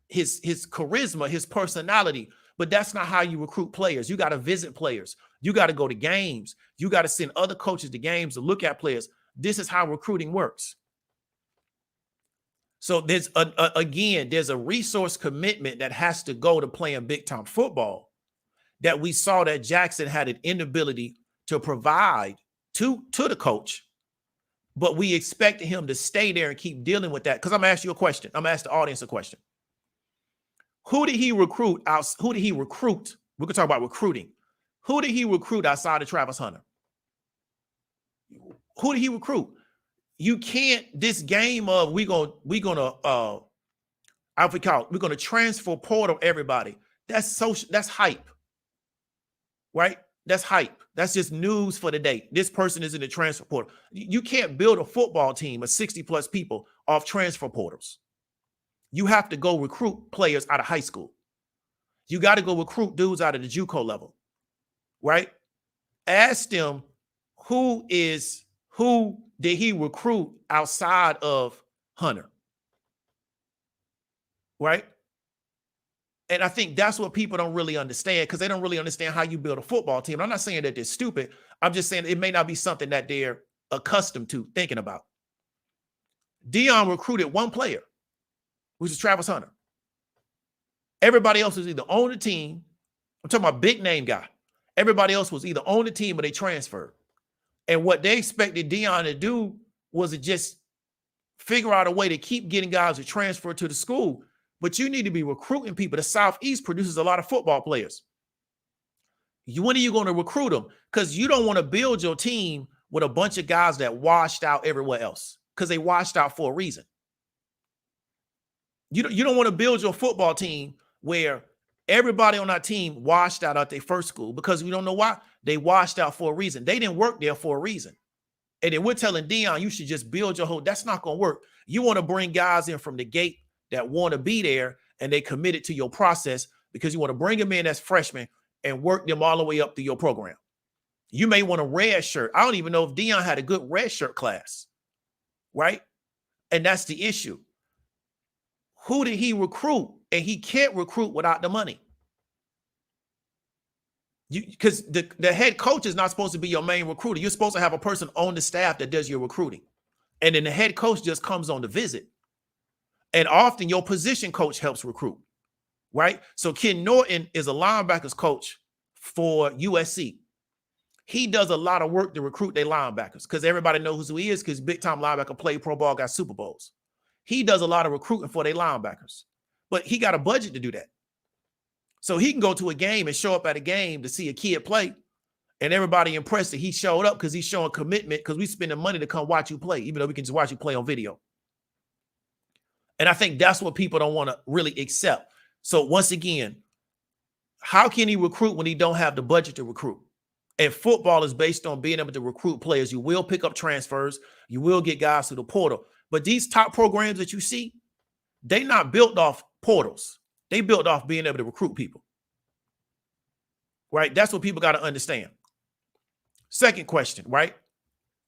his charisma, his personality. But that's not how you recruit players. You got to visit players. You got to go to games. You got to send other coaches to games to look at players. This is how recruiting works. So there's there's a resource commitment that has to go to playing big time football that we saw that Jackson had an inability to provide to the coach, but we expected him to stay there and keep dealing with that. Because I'm gonna ask you a question. I'm gonna ask the audience a question. Who did he recruit out? Who did he recruit? We could talk about recruiting. Who did he recruit outside of Travis Hunter? Who did he recruit? You can't, this game of we're gonna transfer portal everybody. That's hype. Right? That's hype. That's just news for the day. This person is in the transfer portal. You can't build a football team of 60 plus people off transfer portals. You have to go recruit players out of high school. You got to go recruit dudes out of the JUCO level, right? Ask them who did he recruit outside of Hunter, right? And I think that's what people don't really understand because they don't really understand how you build a football team. I'm not saying that they're stupid. I'm just saying it may not be something that they're accustomed to thinking about. Deion recruited one player, which is Travis Hunter. Everybody else was either on the team. I'm talking about big name guy. Everybody else was either on the team or they transferred. And what they expected Deion to do was to just figure out a way to keep getting guys to transfer to the school. But you need to be recruiting people. The Southeast produces a lot of football players. When are you going to recruit them? Because you don't want to build your team with a bunch of guys that washed out everywhere else because they washed out for a reason. You don't want to build your football team where everybody on our team washed out at their first school because we don't know why. They washed out for a reason. They didn't work there for a reason. And then we're telling Deion, you should just build your whole. That's not going to work. You want to bring guys in from the gate that want to be there and they committed to your process because you want to bring them in as freshmen and work them all the way up through your program. You may want a red shirt. I don't even know if Deion had a good red shirt class, right? And that's the issue. Who did he recruit? And he can't recruit without the money. Because the head coach is not supposed to be your main recruiter. You're supposed to have a person on the staff that does your recruiting. And then the head coach just comes on the visit. And often your position coach helps recruit, right? So Ken Norton is a linebackers coach for USC. He does a lot of work to recruit their linebackers because everybody knows who he is because big-time linebacker, played pro ball, got Super Bowls. He does a lot of recruiting for their linebackers. But he got a budget to do that. So he can go to a game and show up at a game to see a kid play, and everybody impressed that he showed up because he's showing commitment because we spending money to come watch you play, even though we can just watch you play on video. And I think that's what people don't want to really accept. So once again, how can he recruit when he don't have the budget to recruit? And football is based on being able to recruit players. You will pick up transfers. You will get guys through the portal. But these top programs that you see, they're not built off portals. They built off being able to recruit people. Right? That's what people got to understand. Second question, right?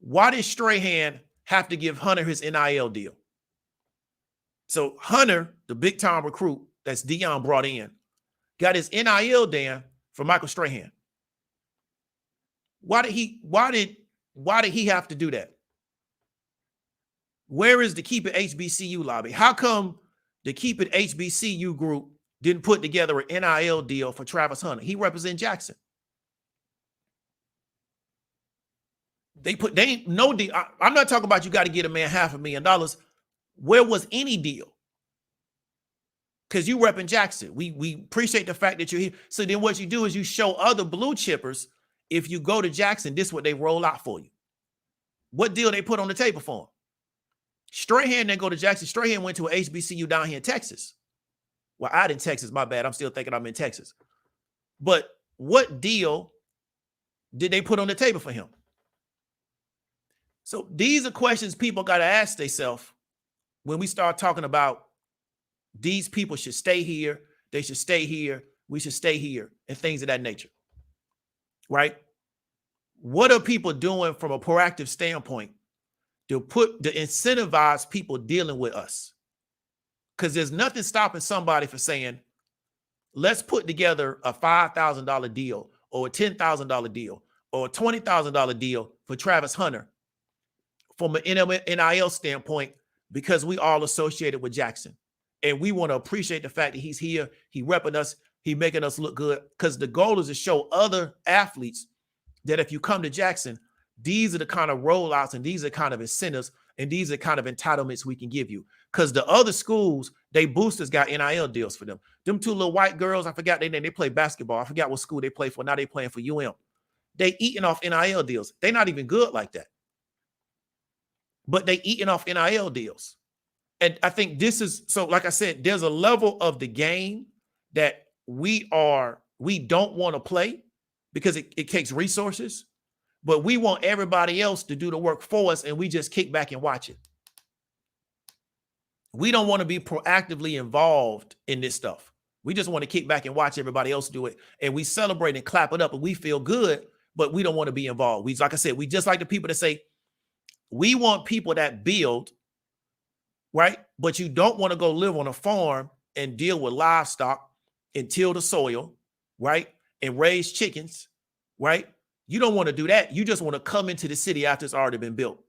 Why did Strahan have to give Hunter his NIL deal? So Hunter, the big-time recruit that's Deion brought in, got his NIL deal for Michael Strahan. Why did he have to do that? Where is the Keep It HBCU lobby? How come the Keep It HBCU group didn't put together an NIL deal for Travis Hunter? He represents Jackson. They ain't no deal. I'm not talking about you got to get a man $500,000. Where was any deal? Because you repping Jackson. We appreciate the fact that you're here. So then what you do is you show other blue chippers, if you go to Jackson, this is what they roll out for you. What deal they put on the table for him? Strahan didn't go to Jackson. Strahan went to an HBCU down here in Texas. Well, out in Texas, my bad. I'm still thinking I'm in Texas. But what deal did they put on the table for him? So these are questions people got to ask themselves when we start talking about these people should stay here, they should stay here, we should stay here, and things of that nature. Right? What are people doing from a proactive standpoint to incentivize people dealing with us? Because there's nothing stopping somebody from saying, let's put together a $5,000 deal or a $10,000 deal or a $20,000 deal for Travis Hunter from an NIL standpoint, because we all associated with Jackson. And we want to appreciate the fact that he's here, he repping us, he making us look good, because the goal is to show other athletes that if you come to Jackson, these are the kind of rollouts and these are kind of incentives and these are kind of entitlements we can give you. Because the other schools, they boosters got NIL deals for them. Them two little white girls, I forgot their name, they play basketball. I forgot what school they play for. Now they playing for UM. They eating off NIL deals. They're not even good like that. But they eating off NIL deals. And I think this is, so like I said, there's a level of the game that we don't want to play because it takes resources, but we want everybody else to do the work for us and we just kick back and watch it. We don't want to be proactively involved in this stuff. We just want to kick back and watch everybody else do it. And we celebrate and clap it up and we feel good, but we don't want to be involved. Like I said, we just like the people that say, we want people that build, right? But you don't want to go live on a farm and deal with livestock and till the soil, right? And raise chickens, right? You don't want to do that. You just want to come into the city after it's already been built.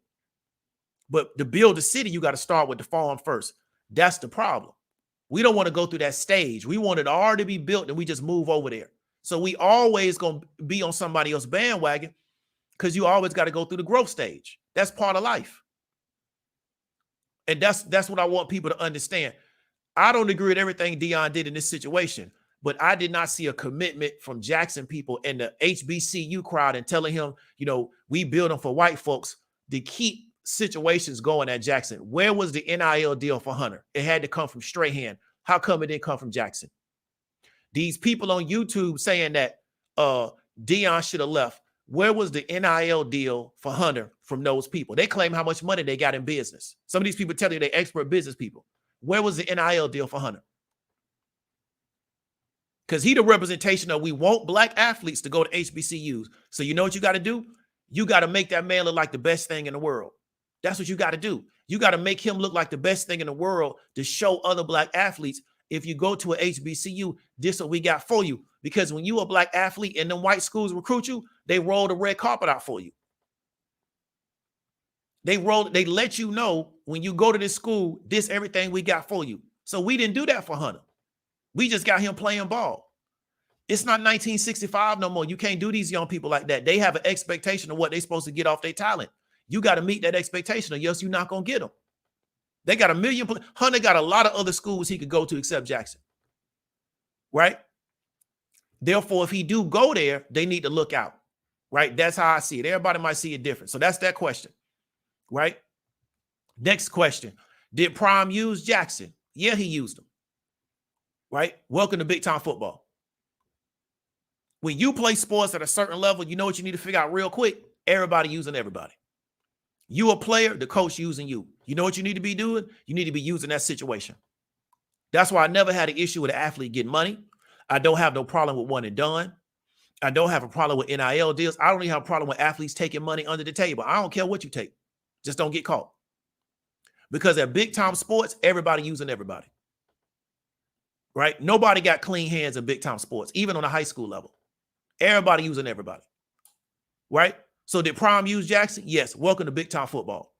But to build a city, you got to start with the farm first. That's the problem. We don't want to go through that stage. We want it already to be built and we just move over there. So we always going to be on somebody else's bandwagon because you always got to go through the growth stage. That's part of life. And that's what I want people to understand. I don't agree with everything Deion did in this situation, but I did not see a commitment from Jackson people and the HBCU crowd and telling him, we build them for white folks to keep situations going at Jackson. Where was the NIL deal for Hunter? It had to come from Strahan. How come it didn't come from Jackson? These people on YouTube saying that Deion should have left. Where was the NIL deal for Hunter from those people? They claim how much money they got in business. Some of these people tell you they're expert business people. Where was the NIL deal for Hunter? Because he the representation of we want black athletes to go to HBCUs. So you know what you got to do? You got to make that man look like the best thing in the world. That's what you got to do. You got to make him look like the best thing in the world to show other black athletes, if you go to a HBCU, this is what we got for you. Because when you a black athlete and them white schools recruit you, they roll the red carpet out for you. They let you know when you go to this school, this everything we got for you. So we didn't do that for Hunter. We just got him playing ball. It's not 1965 no more. You can't do these young people like that. They have an expectation of what they're supposed to get off their talent. You got to meet that expectation, or else you're not going to get them. They got a million. Hunter got a lot of other schools he could go to except Jackson. Right? Therefore, if he do go there, they need to look out. Right? That's how I see it. Everybody might see it different. So that's that question. Right? Next question. Did Prime use Jackson? Yeah, he used him. Right? Welcome to big time football. When you play sports at a certain level, you know what you need to figure out real quick? Everybody using everybody. You a player, the coach using you. You know what you need to be doing? You need to be using that situation. That's why I never had an issue with an athlete getting money. I don't have no problem with one and done. I don't have a problem with NIL deals. I don't even have a problem with athletes taking money under the table. I don't care what you take. Just don't get caught. Because at big time sports, everybody using everybody. Right? Nobody got clean hands in big time sports, even on a high school level. Everybody using everybody. Right? So did Prime use Jackson? Yes. Welcome to big time football.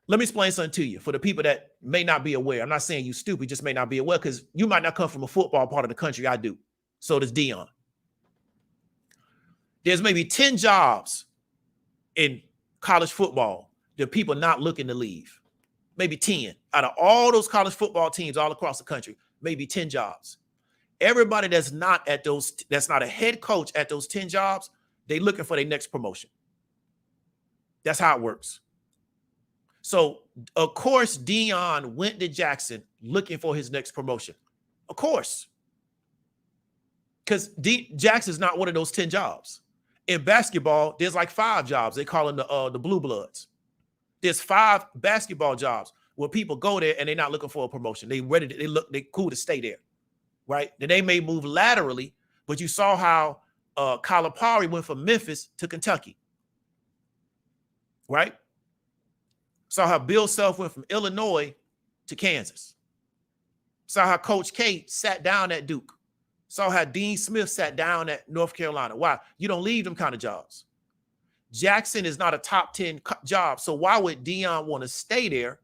Let me explain something to you for the people that may not be aware. I'm not saying you stupid, just may not be aware, because you might not come from a football part of the country. I do. So does Deion. There's maybe 10 jobs in college football that people not looking to leave. Maybe 10 out of all those college football teams all across the country, maybe 10 jobs. Everybody that's not at those, that's not a head coach at those 10 jobs, they looking for their next promotion. That's how it works. So, of course, Deion went to Jackson looking for his next promotion. Of course. Because Jackson's not one of those 10 jobs. In basketball, there's like 5 jobs. They call them the Blue Bloods. There's 5 basketball jobs where people go there and they're not looking for a promotion. They cool to stay there, right? Then they may move laterally, but you saw how Calipari went from Memphis to Kentucky, right? Saw how Bill Self went from Illinois to Kansas. Saw how Coach K sat down at Duke. Saw how Dean Smith sat down at North Carolina. Why? You don't leave them kind of jobs. Jackson is not a top 10 job. So why would Deion want to stay there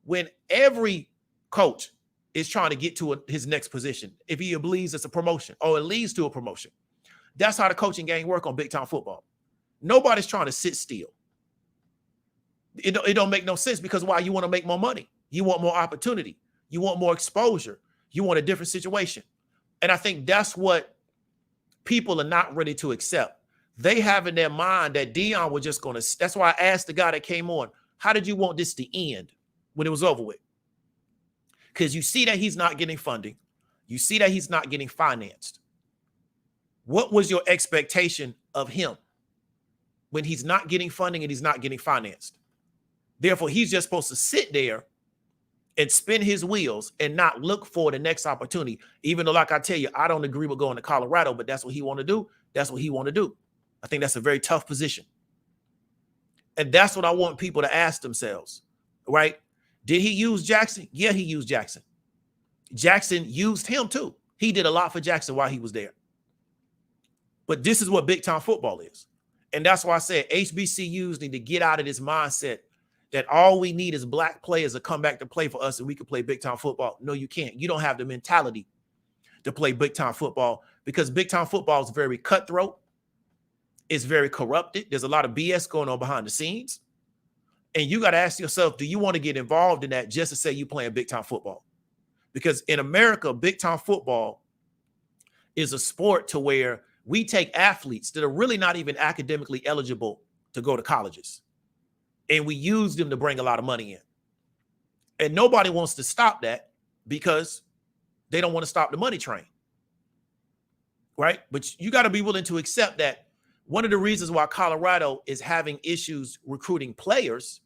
when every coach is trying to get to his next position if he believes it's a promotion or it leads to a promotion? That's how the coaching game work on big time football. Nobody's trying to sit still. It don't make no sense, because why? You want to make more money. You want more opportunity. You want more exposure. You want a different situation. And I think that's what people are not ready to accept. They have in their mind that Deion was just going to, that's why I asked the guy that came on, how did you want this to end when it was over with? Because you see that he's not getting funding. You see that he's not getting financed. What was your expectation of him when he's not getting funding and he's not getting financed? Therefore, he's just supposed to sit there and spin his wheels and not look for the next opportunity. Even though, like I tell you, I don't agree with going to Colorado, but that's what he want to do. That's what he want to do. I think that's a very tough position. And that's what I want people to ask themselves, right? Did he use Jackson? Yeah, he used Jackson. Jackson used him too. He did a lot for Jackson while he was there. But this is what big time football is. And that's why I said HBCUs need to get out of this mindset that all we need is black players to come back to play for us and we can play big time football. No, you can't. You don't have the mentality to play big time football, because big time football is very cutthroat. It's very corrupted. There's a lot of BS going on behind the scenes. And you got to ask yourself, do you want to get involved in that just to say you playing big time football? Because in America, big time football is a sport to where we take athletes that are really not even academically eligible to go to colleges, and we use them to bring a lot of money in. And nobody wants to stop that because they don't want to stop the money train, right? But you got to be willing to accept that one of the reasons why Colorado is having issues recruiting players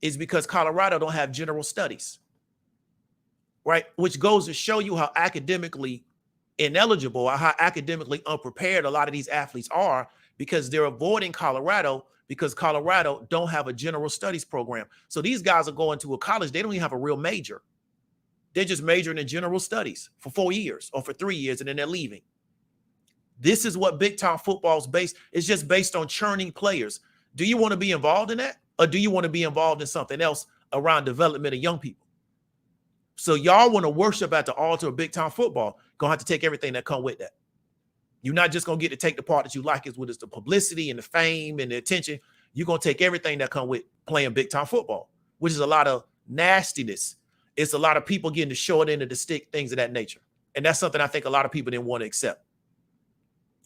is because Colorado don't have general studies, right? Which goes to show you how academically ineligible or how academically unprepared a lot of these athletes are, because they're avoiding Colorado because Colorado don't have a general studies program. So these guys are going to a college. They don't even have a real major. They're just majoring in general studies for 4 years or for 3 years, and then they're leaving. This is what big time football is based. It's just based on churning players. Do you want to be involved in that? Or do you want to be involved in something else around development of young people? So y'all want to worship at the altar of big time football, gonna have to take everything that come with that. You're not just gonna get to take the part that you like, is with the publicity and the fame and the attention. You're gonna take everything that come with playing big time football, which is a lot of nastiness. It's a lot of people getting the short end of the stick, things of that nature. And that's something I think a lot of people didn't want to accept.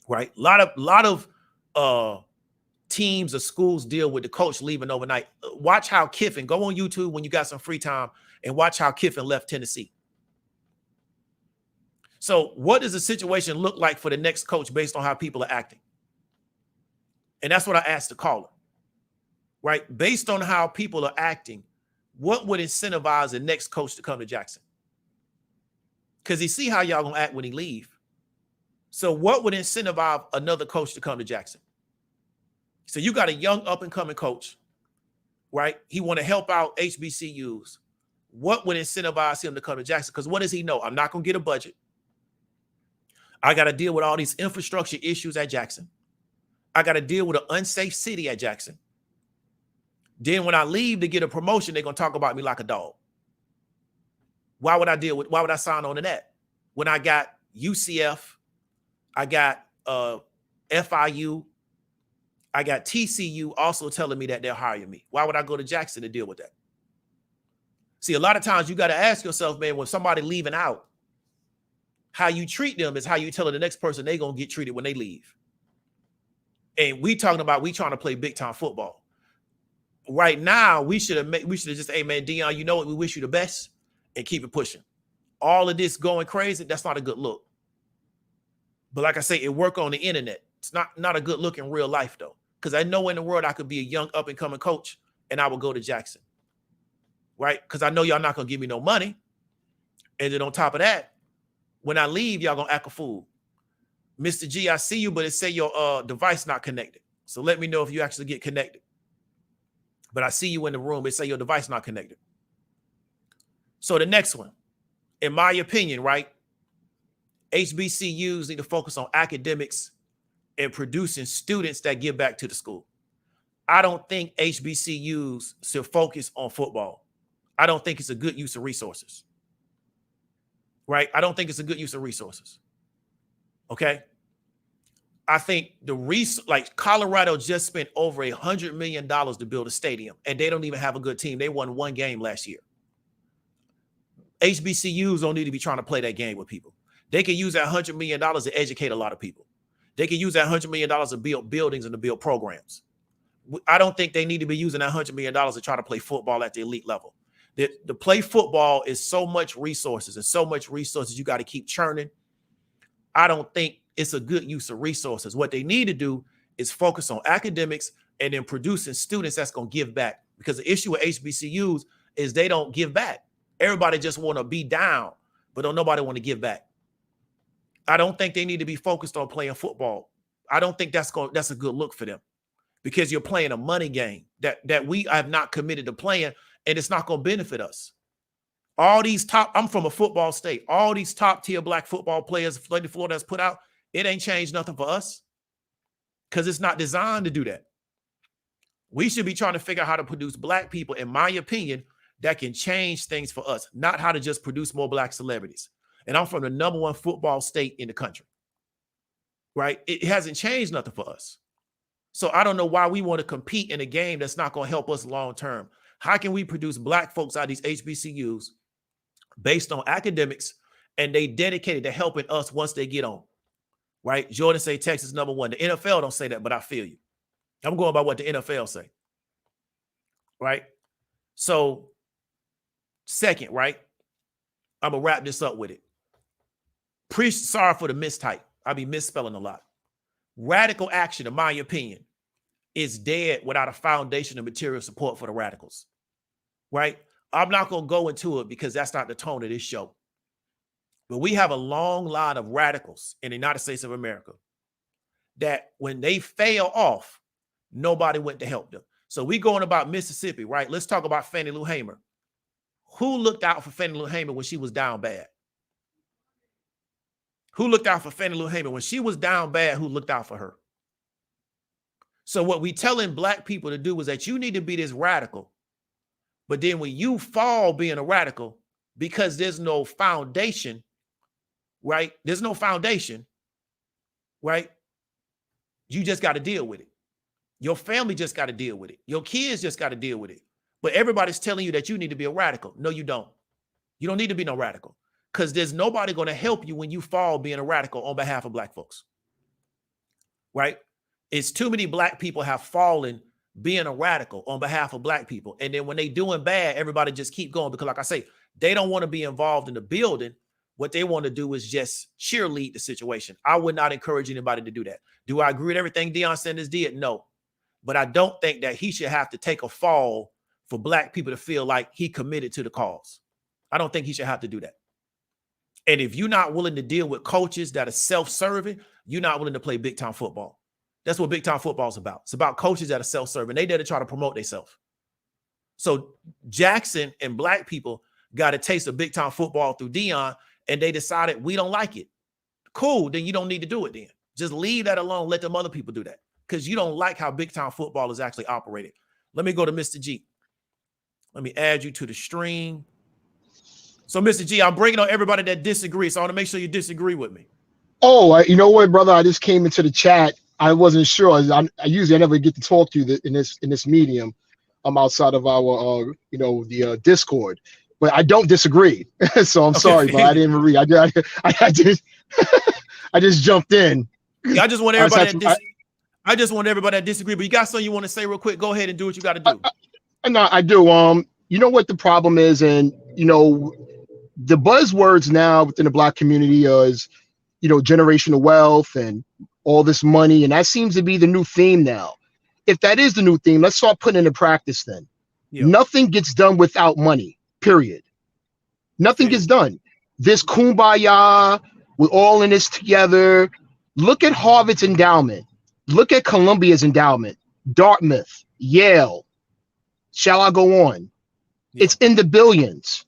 Right? A lot of teams or schools deal with the coach leaving overnight. Watch how Kiffin, go on YouTube when you got some free time and watch how Kiffin left Tennessee. So what does the situation look like for the next coach based on how people are acting? And that's what I asked the caller, right? Based on how people are acting, what would incentivize the next coach to come to Jackson? Because he see how y'all gonna act when he leave. So what would incentivize another coach to come to Jackson? So you got a young up-and-coming coach, right? He want to help out HBCUs. What would incentivize him to come to Jackson? Because what does he know? I'm not going to get a budget. I got to deal with all these infrastructure issues at Jackson. I got to deal with an unsafe city at Jackson. Then when I leave to get a promotion, they're going to talk about me like a dog. Why would I sign on to that? When I got UCF, I got FIU, I got TCU also telling me that they're hiring me. Why would I go to Jackson to deal with that? See, a lot of times you got to ask yourself, man, when somebody leaving out, how you treat them is how you tell the next person they're going to get treated when they leave. And we trying to play big time football. Right now, we should have just, hey man, Deion, you know what? We wish you the best and keep it pushing. All of this going crazy, that's not a good look. But like I say, it work on the internet. It's not a good look in real life though. Because I know in the world I could be a young up and coming coach and I would go to Jackson. Right? Because I know y'all not going to give me no money. And then on top of that, when I leave, y'all going to act a fool. Mr. G, I see you, but it say your device not connected. So let me know if you actually get connected. But I see you in the room. It say your device not connected. So the next one, in my opinion, right? HBCUs need to focus on academics and producing students that give back to the school. I don't think HBCUs should focus on football. I don't think it's a good use of resources. Right? I don't think it's a good use of resources. Okay? I think like Colorado just spent over $100 million to build a stadium, and they don't even have a good team. They won one game last year. HBCUs don't need to be trying to play that game with people. They can use that $100 million to educate a lot of people. They can use that $100 million to build buildings and to build programs. I don't think they need to be using that $100 million to try to play football at the elite level. The play football is so much resources you got to keep churning. I don't think it's a good use of resources. What they need to do is focus on academics and then producing students that's going to give back. Because the issue with HBCUs is they don't give back. Everybody just want to be down, but don't nobody want to give back. I don't think they need to be focused on playing football. I don't think that's a good look for them, because you're playing a money game that we have not committed to playing, and it's not going to benefit us. I'm from a football state. All these top tier black football players Florida has put out, it ain't changed nothing for us because it's not designed to do that. We should be trying to figure out how to produce black people, in my opinion, that can change things for us, not how to just produce more black celebrities. And I'm from the #1 football state in the country, right? It hasn't changed nothing for us. So I don't know why we want to compete in a game that's not going to help us long term. How can we produce black folks out of these HBCUs based on academics, and they dedicated to helping us once they get on, right? Jordan say Texas #1. The NFL don't say that, but I feel you. I'm going by what the NFL say, right? So second, right? I'm going to wrap this up with it. Sorry for the mistype. I'll be misspelling a lot. Radical action, in my opinion, is dead without a foundation of material support for the radicals, right? I'm not going to go into it because that's not the tone of this show. But we have a long line of radicals in the United States of America that when they fail off, nobody went to help them. So we going about Mississippi, right? Let's talk about Fannie Lou Hamer. Who looked out for Fannie Lou Hamer when she was down bad? Who looked out for Fannie Lou Hamer when she was down bad? Who looked out for her? So what we telling black people to do is that you need to be this radical. But then when you fall being a radical, because there's no foundation, right? There's no foundation, right? You just got to deal with it. Your family just got to deal with it. Your kids just got to deal with it. But everybody's telling you that you need to be a radical. No, you don't. You don't need to be no radical, because there's nobody going to help you when you fall being a radical on behalf of black folks, right? It's too many black people have fallen being a radical on behalf of black people. And then when they doing bad, everybody just keep going, because like I say, they don't want to be involved in the building. What they want to do is just cheerlead the situation. I would not encourage anybody to do that. Do I agree with everything Deion Sanders did? No. But I don't think that he should have to take a fall for black people to feel like he committed to the cause. I don't think he should have to do that. And if you're not willing to deal with coaches that are self-serving, you're not willing to play big time football. That's what big time football is about. It's about coaches that are self-serving. They there to try to promote themselves. So Jackson and black people got a taste of big time football through Deion, and they decided we don't like it. Cool, then you don't need to do it then. Just leave that alone. Let them other people do that, because you don't like how big time football is actually operated. Let me go to Mr. G. Let me add you to the stream. So, Mr. G, I'm bringing on everybody that disagrees. So I want to make sure you disagree with me. Oh, you know what, brother? I just came into the chat. I wasn't sure. I usually never get to talk to you in this medium. I'm outside of our, the Discord, but I don't disagree. So I'm sorry, but I didn't even read. I just jumped in. Yeah, I just want everybody I just want everybody that disagree. But you got something you want to say real quick? Go ahead and do what you got to do. No, I do. You know what the problem is, and the buzzwords now within the black community is, generational wealth and all this money, and that seems to be the new theme now. If that is the new theme, let's start putting it into practice then. Yeah. Nothing gets done without money, period. Nothing gets done. This kumbaya, we're all in this together. Look at Harvard's endowment. Look at Columbia's endowment, Dartmouth, Yale. Shall I go on? Yeah. It's in the billions.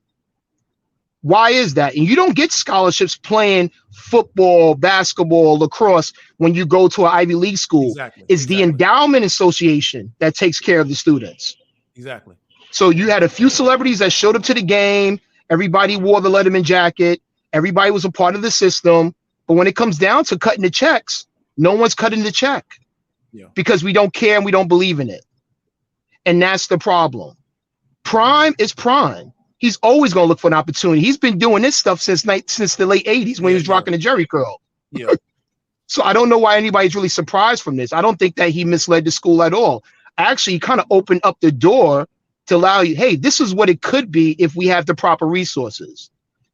Why is that? And you don't get scholarships playing football, basketball, lacrosse when you go to an Ivy League school. It's the endowment association that takes care of the students. Exactly. So you had a few celebrities that showed up to the game. Everybody wore the Letterman jacket. Everybody was a part of the system. But when it comes down to cutting the checks, no one's cutting the check because we don't care and we don't believe in it. And that's the problem. Prime is Prime. He's always going to look for an opportunity. He's been doing this stuff since the late 80s when he was rocking a Jerry curl. Yeah. So I don't know why anybody's really surprised from this. I don't think that he misled the school at all. Actually, he kind of opened up the door to allow you, hey, this is what it could be if we have the proper resources.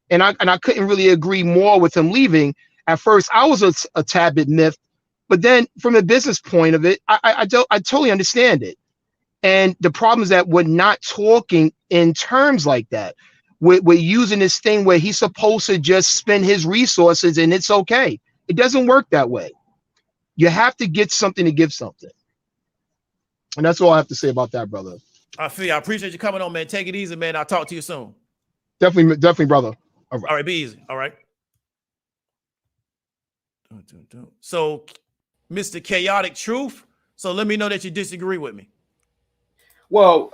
And I couldn't really agree more with him leaving. At first, I was a tad bit miffed, but then from a business point of it, I totally understand it. And the problem is that we're not talking in terms like that. We're using this thing where he's supposed to just spend his resources and it's okay. It doesn't work that way. You have to get something to give something. And that's all I have to say about that, brother. I appreciate you coming on, man. Take it easy, man. I'll talk to you soon. Definitely, brother. All right, be easy. All right. So, Mr. Chaotic Truth. So let me know that you disagree with me. Well,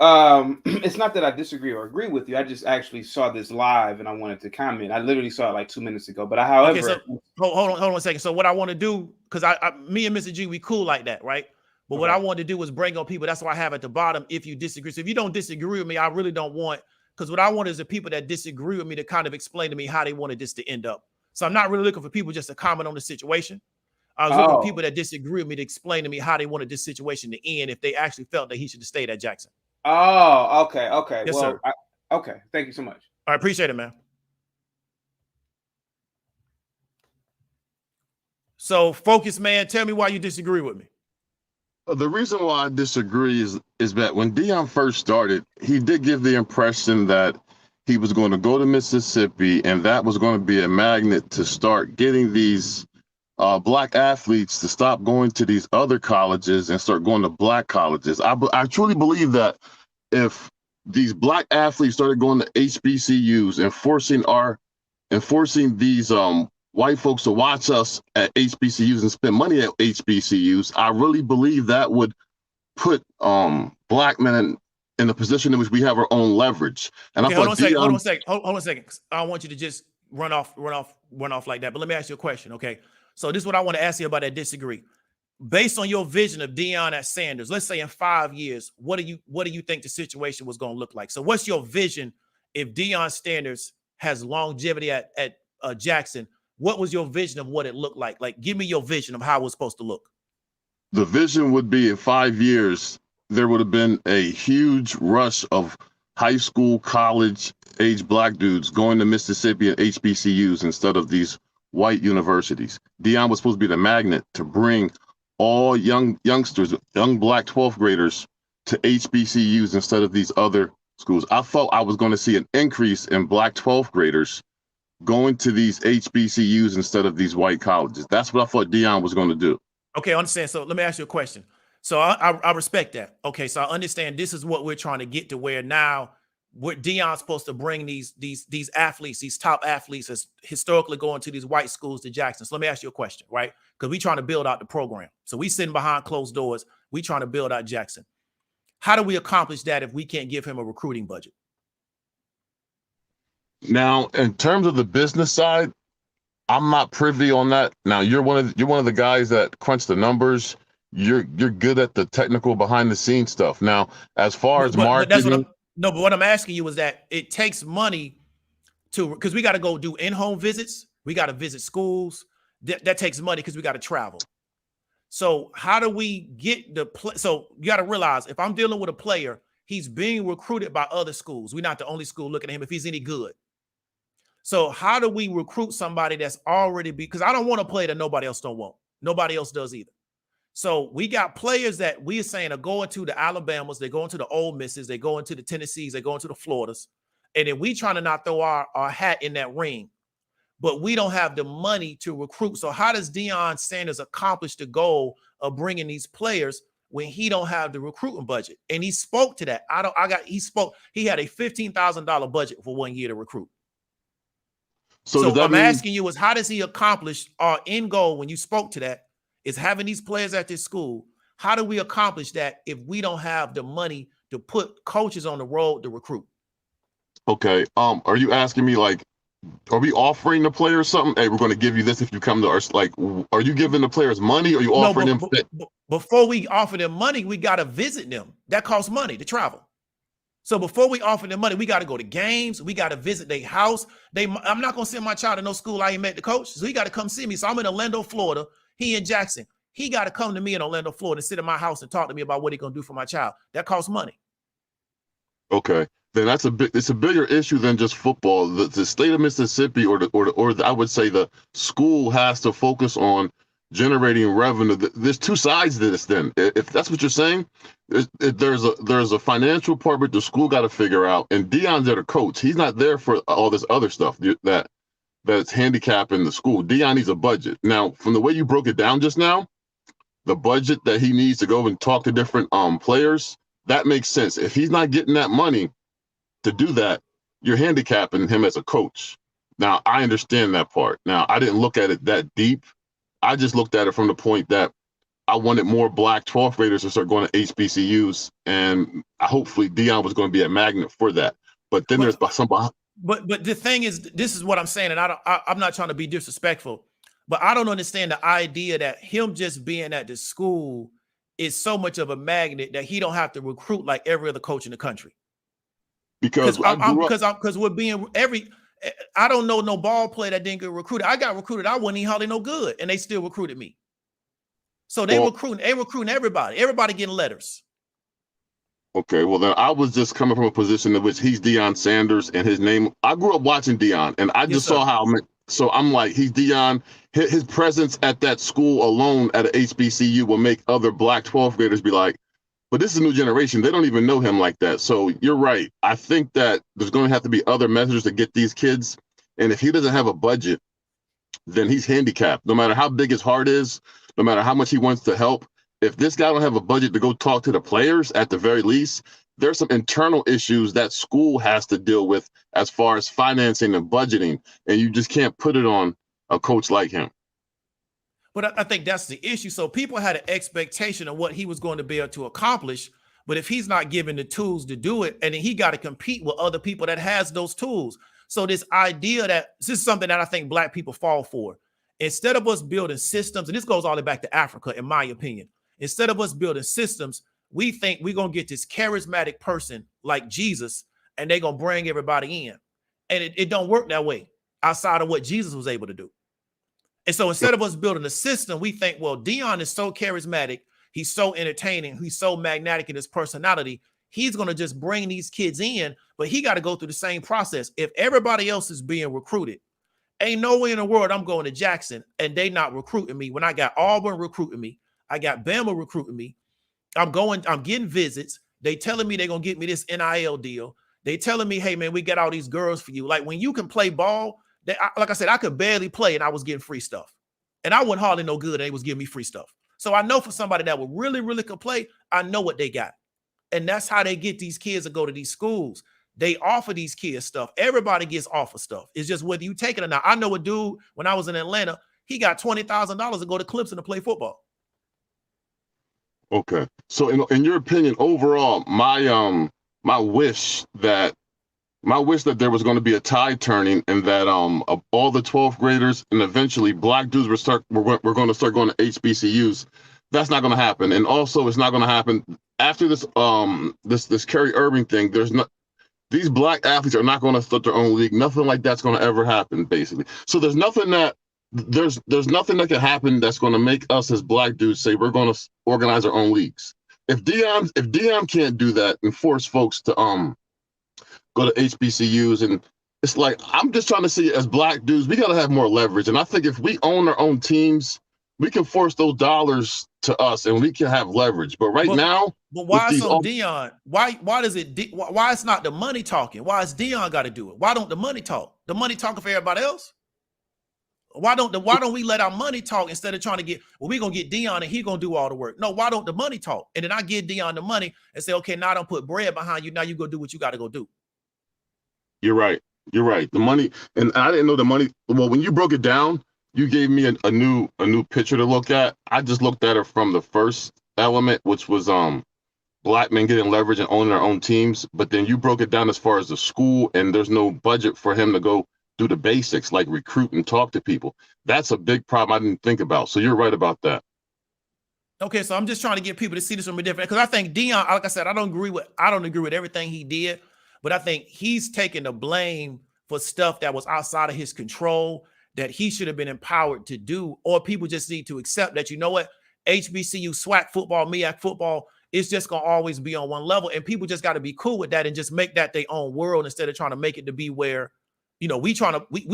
it's not that I disagree or agree with you. I just actually saw this live and I wanted to comment. I literally saw it like 2 minutes ago. But however, okay, so, hold on a second. So what I want to do, because me and Mr. G, we cool like that, right? But what I want to do is bring on people. That's why I have at the bottom. If you disagree, so if you don't disagree with me, I really don't want. Because what I want is the people that disagree with me to kind of explain to me how they wanted this to end up. So I'm not really looking for people just to comment on the situation. I was looking for people that disagree with me to explain to me how they wanted this situation to end if they actually felt that he should have stayed at Jackson. Oh, okay. Yes, sir. Okay. Thank you so much. I appreciate it, man. So, Focus Man, tell me why you disagree with me. The reason why I disagree is that when Deion first started, he did give the impression that he was going to go to Mississippi, and that was going to be a magnet to start getting these black athletes to stop going to these other colleges and start going to black colleges. I truly believe that if these black athletes started going to HBCUs and forcing these white folks to watch us at HBCUs and spend money at HBCUs, I really believe that would put black men in a position in which we have our own leverage. And okay, I thought hold on a second. I don't want you to just run off like that. But let me ask you a question. Okay. So this is what I want to ask you about that disagree. Based on your vision of Deion at Sanders, let's say in 5 years, what do you think the situation was going to look like? So what's your vision if Deion Sanders has longevity at Jackson? What was your vision of what it looked like? Like, give me your vision of how it was supposed to look. The vision would be in 5 years, there would have been a huge rush of high school, college age black dudes going to Mississippi and HBCUs instead of these white universities. Deion was supposed to be the magnet to bring all youngsters, young black 12th graders to HBCUs instead of these other schools. I thought I was going to see an increase in black 12th graders going to these HBCUs instead of these white colleges. That's what I thought Deion was going to do. Okay, I understand. So let me ask you a question. So I respect that. Okay, so I understand this is what we're trying to get to, where now Deion's supposed to bring these athletes, these top athletes, as historically going to these white schools to Jackson. So let me ask you a question, right? Because we're trying to build out the program. So we sitting behind closed doors. We trying to build out Jackson. How do we accomplish that if we can't give him a recruiting budget? Now, in terms of the business side, I'm not privy on that. Now, you're one of the guys that crunch the numbers. You're good at the technical behind the scenes stuff. Now, as far as marketing, but what I'm asking you is that it takes money because we got to go do in-home visits. We got to visit schools. That takes money because we got to travel. So how do we get so you got to realize, if I'm dealing with a player, he's being recruited by other schools. We're not the only school looking at him if he's any good. So how do we recruit somebody that's already because I don't want to play that nobody else don't want. Nobody else does either. So we got players that we are saying are going to the Alabamas, they're going to the Ole Misses, they're going to the Tennessees, they're going to the Floridas. And then we trying to not throw our hat in that ring, but we don't have the money to recruit. So how does Deion Sanders accomplish the goal of bringing these players when he don't have the recruiting budget? And he spoke to that. He had a $15,000 budget for 1 year to recruit. So I'm asking you is how does he accomplish our end goal when you spoke to that? Is having these players at this school. How do we accomplish that if we don't have the money to put coaches on the road to recruit? Okay. Are you asking me, like, are we offering the players something? Hey, we're going to give you this if you come to our, like, are you giving the players money or are you offering them? Before we offer them money, we got to visit them. That costs money to travel. So before we offer them money, we got to go to games. We got to visit their house. I'm not going to send my child to no school I ain't met the coach. So he got to come see me. So I'm in Orlando, Florida. He in Jackson. He got to come to me in Orlando, Florida, and sit in my house and talk to me about what he's going to do for my child. That costs money. Okay. Then it's a bigger issue than just football. The state of Mississippi or I would say the school has to focus on generating revenue. There's two sides to this then. If that's what you're saying, there's a financial part but the school got to figure out. And Deion's there to coach. He's not there for all this other stuff that's handicapping the school. Deion needs a budget. Now, from the way you broke it down just now, the budget that he needs to go and talk to different players, that makes sense. If he's not getting that money to do that, you're handicapping him as a coach. Now, I understand that part. Now, I didn't look at it that deep. I just looked at it from the point that I wanted more black 12th graders to start going to HBCUs, and hopefully Deion was going to be a magnet for that. But then there's some behind. But the thing is, this is what I'm saying, and I'm not trying to be disrespectful, but I don't understand the idea that him just being at the school is so much of a magnet that he don't have to recruit like every other coach in the country. Because we're being I don't know no ball player that didn't get recruited. I got recruited. I wasn't even hardly no good, and they still recruited me. So they recruiting everybody. Everybody getting letters. Okay, well then I was just coming from a position in which he's Deion Sanders and his name. I grew up watching Deion, and I just saw how. So I'm like, he's Deion. His presence at that school alone at a HBCU will make other black 12th graders be like, But this is a new generation. They don't even know him like that. So you're right. I think that there's going to have to be other measures to get these kids. And if he doesn't have a budget, then he's handicapped. No matter how big his heart is, no matter how much he wants to help, if this guy don't have a budget to go talk to the players at the very least, there's some internal issues that school has to deal with as far as financing and budgeting. And you just can't put it on a coach like him. But I think that's the issue. So people had an expectation of what he was going to be able to accomplish. But if he's not given the tools to do it, and then he got to compete with other people that has those tools. So this idea that this is something that I think Black people fall for. Instead of us building systems, and this goes all the way back to Africa, in my opinion, instead of us building systems, we think we're going to get this charismatic person like Jesus, and they're going to bring everybody in. And it don't work that way outside of what Jesus was able to do. And so instead of us building a system, we think, well, Deion is so charismatic. He's so entertaining. He's so magnetic in his personality. He's going to just bring these kids in, but he got to go through the same process. If everybody else is being recruited, ain't no way in the world I'm going to Jackson and they not recruiting me. When I got Auburn recruiting me, I got Bama recruiting me. I'm getting visits. They telling me they're going to get me this NIL deal. They telling me, hey, man, we got all these girls for you. Like when you can play ball, like I said, I could barely play and I was getting free stuff. And I wasn't hardly no good and they was giving me free stuff. So I know for somebody that would really, really could play, I know what they got. And that's how they get these kids to go to these schools. They offer these kids stuff. Everybody gets offered stuff. It's just whether you take it or not. I know a dude, when I was in Atlanta, he got $20,000 to go to Clemson to play football. Okay. So in your opinion, overall, my wish that there was going to be a tide turning and that of all the 12th graders and eventually Black dudes we're going to start going to HBCUs. That's not going to happen. And also it's not going to happen after this this Kyrie Irving thing. These Black athletes are not going to start their own league. Nothing like that's going to ever happen, basically. So there's nothing that can happen that's going to make us as Black dudes say we're going to organize our own leagues. If Deion can't do that and force folks to go to HBCUs, and it's like, I'm just trying to see, as Black dudes, we got to have more leverage. And I think if we own our own teams, we can force those dollars to us and we can have leverage. But now, but why is on Deion? Why it's not the money talking? Why is Deion got to do it? Why don't the money talk? The money talking for everybody else? Why don't we let our money talk instead of trying to get, well, we're going to get Deion and he's going to do all the work. No, why don't the money talk? And then I give Deion the money and say, okay, now I don't put bread behind you. Now you go do what you got to go do. You're right. The money, and I didn't know the money. Well, when you broke it down, you gave me a new picture to look at. I just looked at it from the first element, which was Black men getting leverage and owning their own teams. But then you broke it down as far as the school, and there's no budget for him to go do the basics like recruit and talk to people. That's a big problem I didn't think about. So you're right about that. Okay, so I'm just trying to get people to see this from a different, because I think Deion, like I said, I don't agree with everything he did, but I think he's taking the blame for stuff that was outside of his control that he should have been empowered to do, or people just need to accept that, you know what, HBCU, SWAC football, MEAC football, it's just going to always be on one level, and people just got to be cool with that and just make that their own world instead of trying to make it to be where, you know, we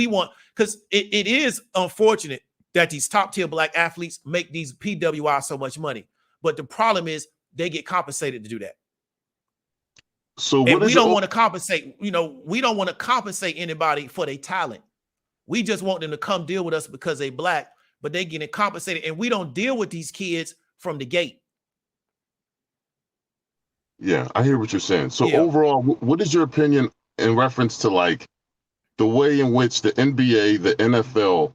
want, because it is unfortunate that these top tier Black athletes make these PWIs so much money. But the problem is they get compensated to do that. So we don't want to compensate, we don't want to compensate anybody for their talent. We just want them to come deal with us because they Black, but they getting compensated. And we don't deal with these kids from the gate. Yeah, I hear what you're saying. So overall, what is your opinion in reference to like the way in which the NBA, the NFL,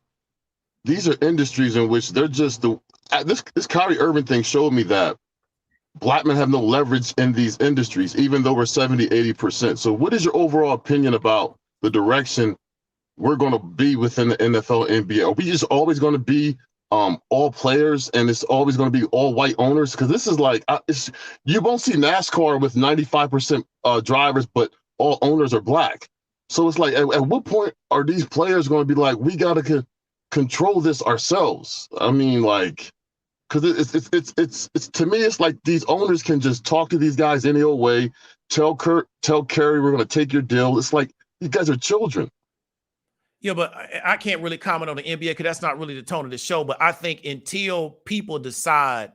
these are industries in which they're just this Kyrie Irving thing showed me that Black men have no leverage in these industries, even though we're 70-80%. So what is your overall opinion about the direction we're going to be within the NFL and NBA? Are we just always going to be all players and it's always going to be all white owners? Because this is like, you won't see NASCAR with 95% drivers, but all owners are Black. So it's like, at what point are these players going to be like, we got to control this ourselves? I mean, like, because it's to me, it's like these owners can just talk to these guys any old way. Tell Kerry, we're going to take your deal. It's like these guys are children. Yeah, but I can't really comment on the NBA because that's not really the tone of the show. But I think until people decide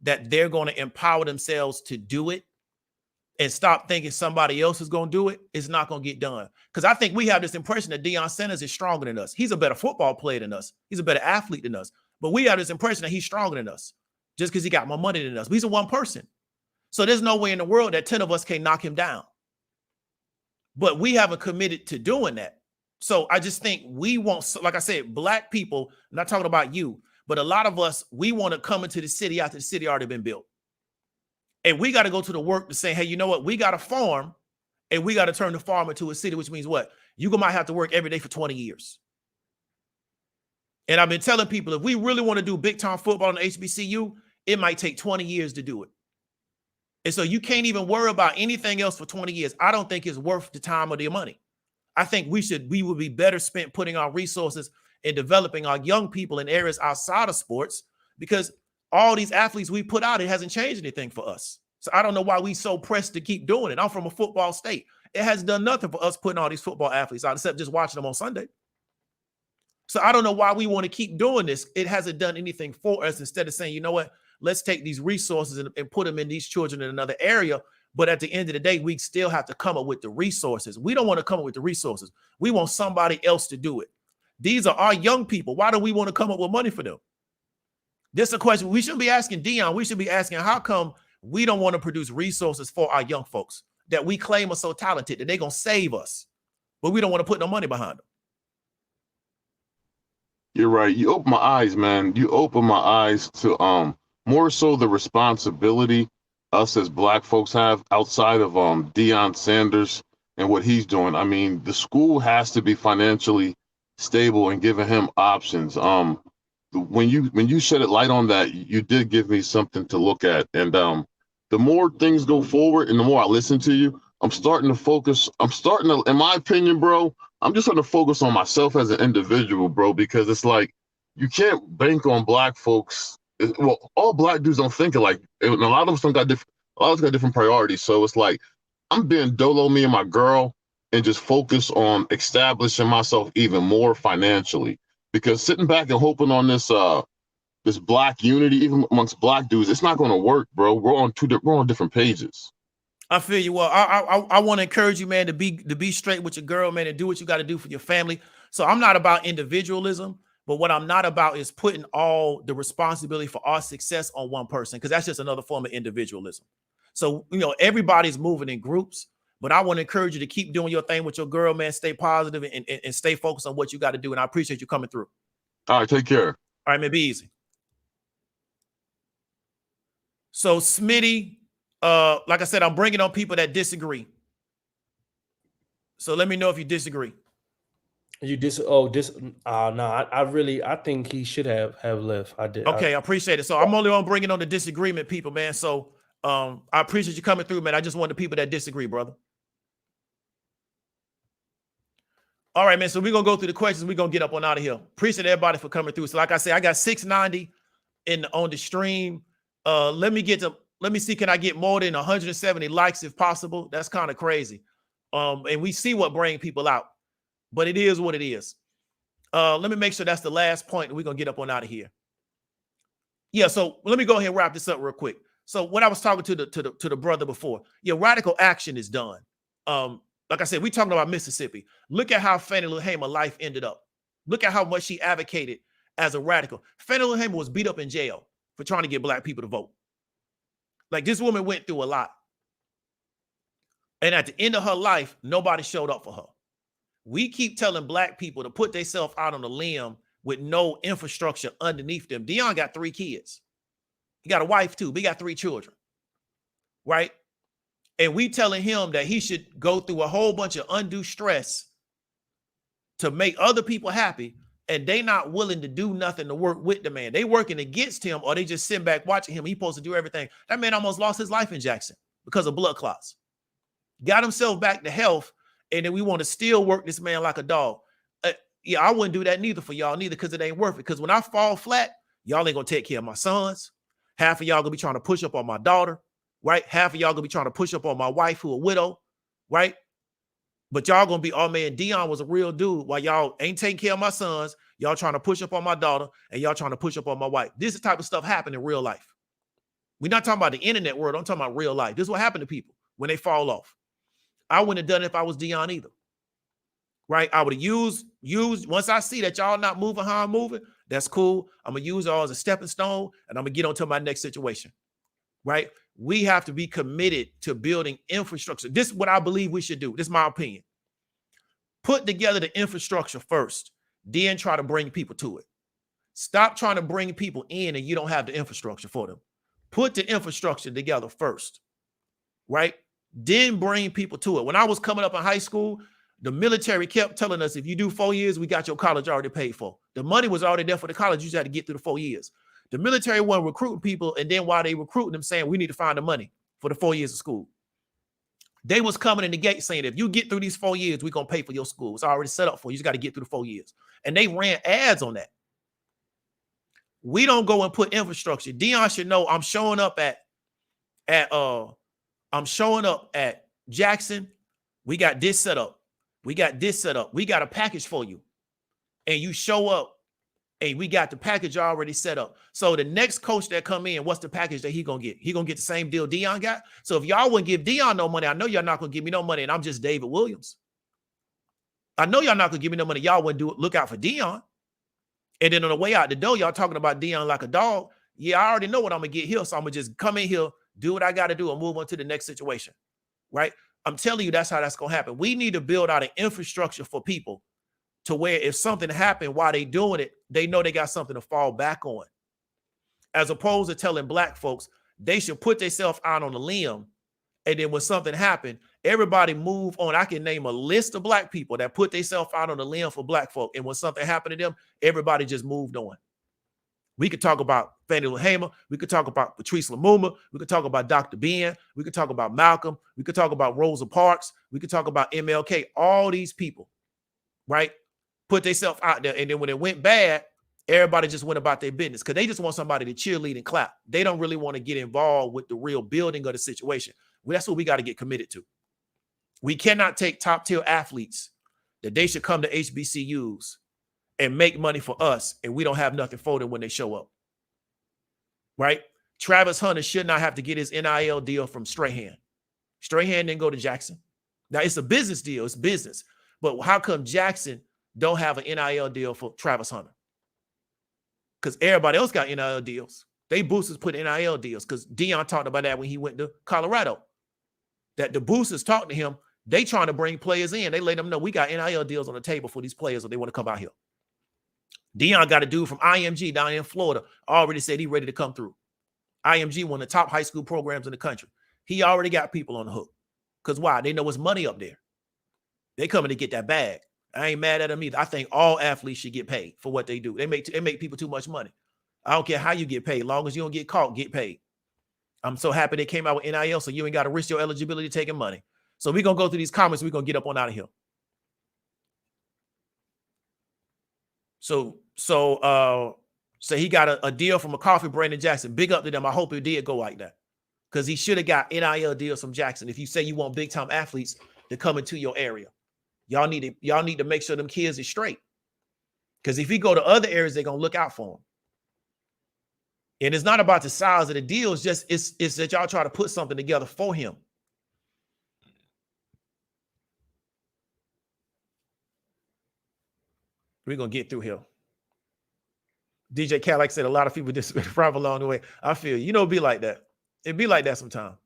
that they're going to empower themselves to do it and stop thinking somebody else is going to do it, it's not going to get done. Because I think we have this impression that Deion Sanders is stronger than us. He's a better football player than us. He's a better athlete than us. But we have this impression that he's stronger than us just because he got more money than us. But he's a one person. So there's no way in the world that 10 of us can knock him down. But we haven't committed to doing that. So I just think we want, like I said, black people, I'm not talking about you, but a lot of us, we want to come into the city after the city already been built. And we got to go to the work to say, hey, you know what? We got a farm and we got to turn the farm into a city, which means what? You might have to work every day for 20 years. And I've been telling people, if we really want to do big time football in the HBCU, it might take 20 years to do it. And so you can't even worry about anything else for 20 years. I don't think it's worth the time or the money. I think we would be better spent putting our resources in developing our young people in areas outside of sports, because all these athletes we put out, it hasn't changed anything for us. So I don't know why we so pressed to keep doing it. I'm from a football state. It has done nothing for us putting all these football athletes out except just watching them on Sunday. So I don't know why we want to keep doing this. It hasn't done anything for us. Instead of saying, you know what, let's take these resources and put them in these children in another area. But at the end of the day, we still have to come up with the resources. We don't want to come up with the resources. We want somebody else to do it. These are our young people. Why do we want to come up with money for them? This is a question we shouldn't be asking Deion. We should be asking, how come we don't want to produce resources for our young folks that we claim are so talented that they're going to save us, but we don't want to put no money behind them? You're right. You open my eyes, man. You open my eyes to more so the responsibility us as black folks have outside of Deion Sanders and what he's doing. I mean, the school has to be financially stable and giving him options. When you shed a light on that, you did give me something to look at. And the more things go forward and the more I listen to you, I'm starting to, in my opinion, bro, I'm just going to focus on myself as an individual, bro, because it's like, you can't bank on black folks. Well, all black dudes don't think alike. And a lot of us got different priorities. So it's like, I'm being dolo, me and my girl, and just focus on establishing myself even more financially. Because sitting back and hoping on this black unity, even amongst black dudes, it's not going to work, bro. We're on different pages. I feel you. Well, I want to encourage you, man, to be straight with your girl, man, and do what you got to do for your family. So I'm not about individualism, but what I'm not about is putting all the responsibility for our success on one person, because that's just another form of individualism. So, everybody's moving in groups, but I want to encourage you to keep doing your thing with your girl, man. Stay positive and stay focused on what you got to do. And I appreciate you coming through. All right, take care. All right, man, be easy. So Smitty, like I said, I'm bringing on people that disagree. So let me know if you disagree. No, I think he should have left. I did. Okay, I appreciate it. So I'm only on bringing on the disagreement people, man. So I appreciate you coming through, man. I just want the people that disagree, brother. All right, man. So we're gonna go through the questions. We're gonna get up on out of here. Appreciate everybody for coming through. So like I said, I got 690 on the stream. Let me see, can I get more than 170 likes if possible? That's kind of crazy. And we see what brings people out, but it is what it is. Let me make sure that's the last point, and we're gonna get up on out of here. Yeah, so let me go ahead and wrap this up real quick. So when I was talking to the brother before, radical action is done. Like I said, we talking about Mississippi. Look at how Fannie Lou Hamer life ended up. Look at how much she advocated as a radical. Fannie Lou Hamer was beat up in jail for trying to get black people to vote. Like, this woman went through a lot. And at the end of her life, nobody showed up for her. We keep telling black people to put themselves out on a limb with no infrastructure underneath them. Deion got 3 kids. He got a wife too, but he got 3 children, right? And we telling him that he should go through a whole bunch of undue stress to make other people happy, and they not willing to do nothing to work with the man. They working against him, or they just sitting back watching him. He supposed to do everything. That man almost lost his life in Jackson because of blood clots. Got himself back to health, and then we want to still work this man like a dog. I wouldn't do that neither for y'all neither, because it ain't worth it. Because when I fall flat, y'all ain't gonna take care of my sons. Half of y'all gonna be trying to push up on my daughter, right? Half of y'all gonna be trying to push up on my wife, who a widow, right? But y'all gonna be, oh man, Deion was a real dude, while y'all ain't taking care of my sons. Y'all trying to push up on my daughter, and y'all trying to push up on my wife. This is the type of stuff happen in real life. We're not talking about the internet world. I'm talking about real life. This is what happened to people when they fall off. I wouldn't have done it if I was Deion either. Right? I would have used once I see that y'all not moving how I'm moving, that's cool. I'm gonna use y'all as a stepping stone, and I'm gonna get on to my next situation. Right? We have to be committed to building infrastructure. This is what I believe we should do. This is my opinion. Put together the infrastructure first, then try to bring people to it. Stop trying to bring people in and you don't have the infrastructure for them. Put the infrastructure together first, right? Then bring people to it. When I was coming up in high school, the military kept telling us, if you do 4 years, we got your college already paid for. The money was already there for the college. You just had to get through the 4 years. The military wasn't recruiting people, and then while they recruiting them, saying we need to find the money for the 4 years of school. They was coming in the gate saying, if you get through these 4 years, we're going to pay for your school. It's already set up for you. You just got to get through the 4 years. And they ran ads on that. We don't go and put infrastructure. Deion should know I'm showing up at Jackson. We got this set up. We got this set up. We got a package for you. And you show up and we got the package already set up. So the next coach that come in, what's the package that he gonna get? He gonna get the same deal Deion got. So if y'all wouldn't give Deion no money, I know y'all not gonna give me no money, and I'm just David Williams. I know y'all not gonna give me no money. Y'all wouldn't do it. Look out for Deion. And then on the way out the door, y'all talking about Deion like a dog. Yeah, I already know what I'm gonna get here. So I'm gonna just come in here, do what I gotta do, and move on to the next situation. Right? I'm telling you, that's how that's gonna happen. We need to build out an infrastructure for people to where if something happened while they doing it, they know they got something to fall back on. As opposed to telling black folks they should put themselves out on a limb, and then when something happened, everybody move on. I can name a list of black people that put themselves out on a limb for black folk, and when something happened to them, everybody just moved on. We could talk about Fannie Lou Hamer. We could talk about Patrice Lumumba. We could talk about Dr. Ben. We could talk about Malcolm. We could talk about Rosa Parks. We could talk about MLK. All these people, right, put themselves out there. And then when it went bad, everybody just went about their business because they just want somebody to cheerlead and clap. They don't really want to get involved with the real building of the situation. Well, that's what we got to get committed to. We cannot take top tier athletes that they should come to HBCUs and make money for us, and we don't have nothing for them when they show up. Right? Travis Hunter should not have to get his NIL deal from Strahan. Strahan didn't go to Jackson. Now, it's a business deal. It's business. But how come Jackson don't have an NIL deal for Travis Hunter? Because everybody else got NIL deals. They boosters put NIL deals because Deion talked about that when he went to Colorado. That the boosters talked to him. They trying to bring players in. They let them know we got NIL deals on the table for these players if they want to come out here. Deion got a dude from IMG down in Florida already said he ready to come through. IMG, one of the top high school programs in the country. He already got people on the hook. Because why? They know it's money up there. They coming to get that bag. I ain't mad at them either. I think all athletes should get paid for what they do. They make people too much money. I don't care how you get paid. Long as you don't get caught, get paid. I'm so happy they came out with NIL so you ain't got to risk your eligibility taking money. So we're going to go through these comments. We're going to get up on out of here. So he got a deal from McCarthy, Brandon Jackson. Big up to them. I hope it did go like that because he should have got NIL deals from Jackson. If you say you want big time athletes to come into your area, y'all need to make sure them kids are straight. Because if you go to other areas, they're gonna look out for them. And it's not about the size of the deal. It's just it's that y'all try to put something together for him. We're gonna get through here. DJ Cadillac said a lot of people just drive along the way. I feel it'd be like that. It'd be like that sometimes.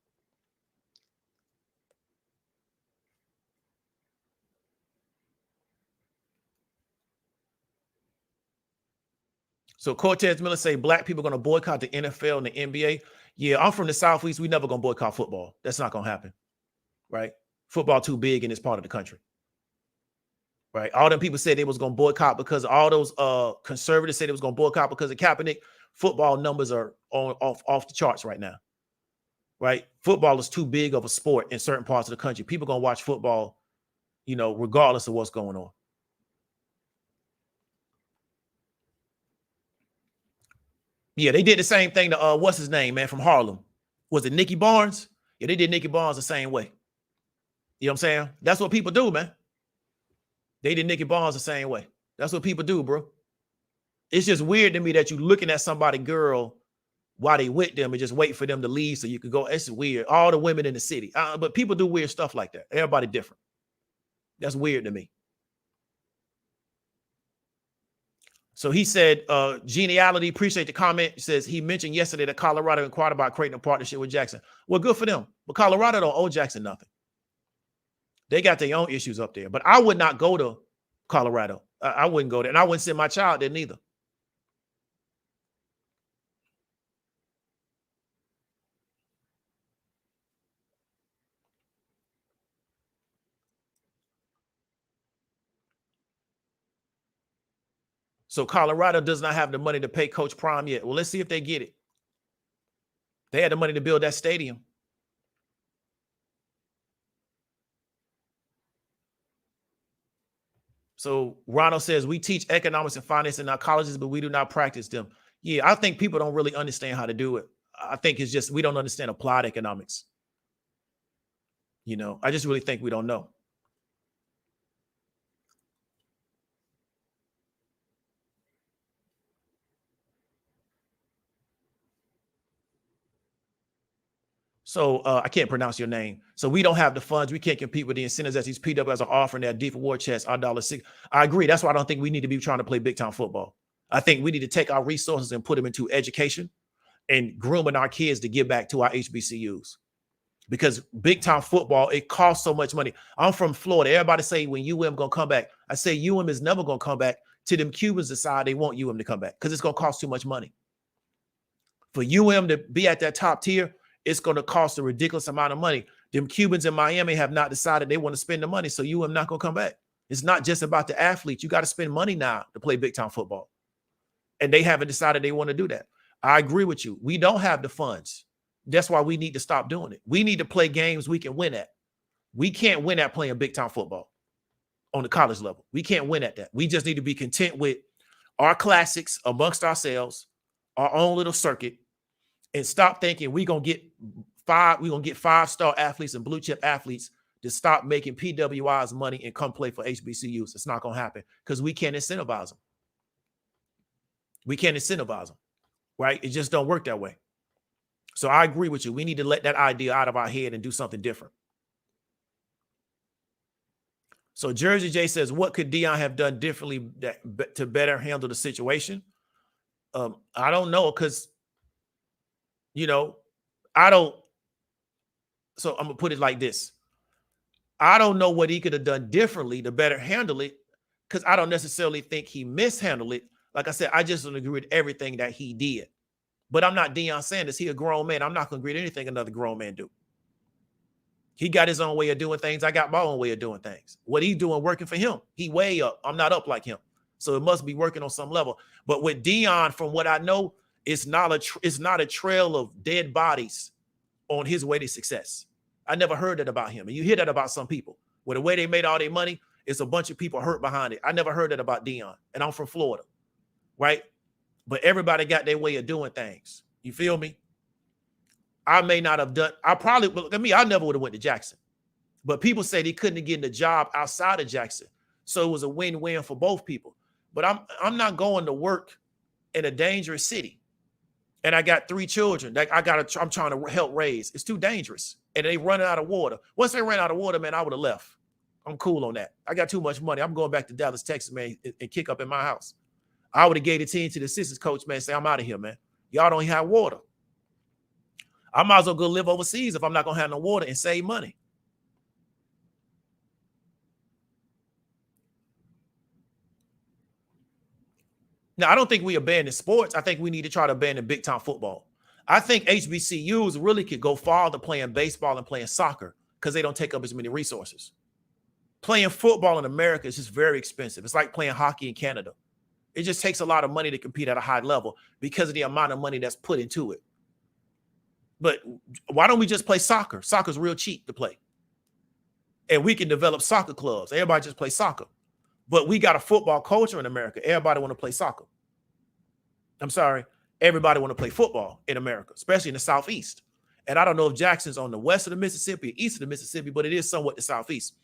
So Cortez Miller say black people are going to boycott the NFL and the NBA. Yeah, I'm from the Southeast. We never going to boycott football. That's not going to happen, right? Football too big in this part of the country, right? All them people said they was going to boycott because all those conservatives said they was going to boycott because of Kaepernick. Football numbers are off the charts right now, right? Football is too big of a sport in certain parts of the country. People going to watch football, regardless of what's going on. Yeah, they did the same thing to what's his name, man, from Harlem. Was it Nicky Barnes? Yeah, they did Nicky Barnes the same way. You know what I'm saying? That's what people do, man. They did Nicky Barnes the same way. That's what people do, bro. It's just weird to me that you looking at somebody girl while they with them and just wait for them to leave so you could go. It's weird. All the women in the city. But people do weird stuff like that. Everybody different. That's weird to me. So he said, geniality, appreciate the comment. He says he mentioned yesterday that Colorado inquired about creating a partnership with Jackson. Well, good for them. But Colorado don't owe Jackson nothing. They got their own issues up there. But I would not go to Colorado. I wouldn't go there. And I wouldn't send my child there neither. So Colorado does not have the money to pay Coach Prime yet. Well, let's see if they get it. They had the money to build that stadium. So Ronald says, we teach economics and finance in our colleges, but we do not practice them. Yeah, I think people don't really understand how to do it. I think it's just we don't understand applied economics. You know, I just really think we don't know. So I can't pronounce your name. So we don't have the funds. We can't compete with the incentives that these PWs are offering their deep war chest, our $6. I agree. That's why I don't think we need to be trying to play big time football. I think we need to take our resources and put them into education and grooming our kids to give back to our HBCUs. Because big time football, it costs so much money. I'm from Florida. Everybody say when UM gonna come back. I say UM is never gonna come back till them Cubans decide they want UM to come back because it's gonna cost too much money. For UM to be at that top tier, it's going to cost a ridiculous amount of money. Them Cubans in Miami have not decided they want to spend the money, so UM not going to come back. It's not just about the athletes. You got to spend money now to play big time football. And they haven't decided they want to do that. I agree with you. We don't have the funds. That's why we need to stop doing it. We need to play games we can win at. We can't win at playing big time football on the college level. We can't win at that. We just need to be content with our classics amongst ourselves, our own little circuit, and stop thinking we're gonna get 5-star athletes and blue chip athletes to stop making PWIs money and come play for HBCUs. It's not gonna happen because we can't incentivize them. We can't incentivize them, right? It just don't work that way. So I agree with you. We need to let that idea out of our head and do something different. So Jersey J says, what could Deion have done differently to better handle the situation? I don't know, because so I'm going to put it like this. I don't know what he could have done differently to better handle it, because I don't necessarily think he mishandled it. Like I said, I just don't agree with everything that he did. But I'm not Deion Sanders. He a grown man. I'm not going to agree with anything another grown man do. He got his own way of doing things. I got my own way of doing things. What he's doing working for him. He way up. I'm not up like him. So it must be working on some level. But with Deion, from what I know, it's not a trail of dead bodies on his way to success. I never heard that about him. And you hear that about some people. Where the way they made all their money, it's a bunch of people hurt behind it. I never heard that about Deion. And I'm from Florida, right? But everybody got their way of doing things. You feel me? I may not have done, I never would have went to Jackson. But people said he couldn't get a job outside of Jackson. So it was a win-win for both people. But I'm not going to work in a dangerous city. And I got 3 children that I'm trying to help raise. It's too dangerous. And they running out of water. Once they ran out of water, man, I would have left. I'm cool on that. I got too much money. I'm going back to Dallas, Texas, man, and kick up in my house. I would have gave the team to the assistant coach, man, say, I'm out of here, man. Y'all don't have water. I might as well go live overseas if I'm not going to have no water and save money. Now, I don't think we abandon sports. I think we need to try to abandon big-time football. I think HBCUs really could go farther playing baseball and playing soccer because they don't take up as many resources. Playing football in America is just very expensive. It's like playing hockey in Canada. It just takes a lot of money to compete at a high level because of the amount of money that's put into it. But why don't we just play soccer? Soccer's real cheap to play. And we can develop soccer clubs. Everybody just play soccer. But we got a football culture in America. Everybody want to play soccer. I'm sorry. Everybody want to play football in America, especially in the Southeast. And I don't know if Jackson's on the west of the Mississippi or east of the Mississippi, but it is somewhat the Southeast.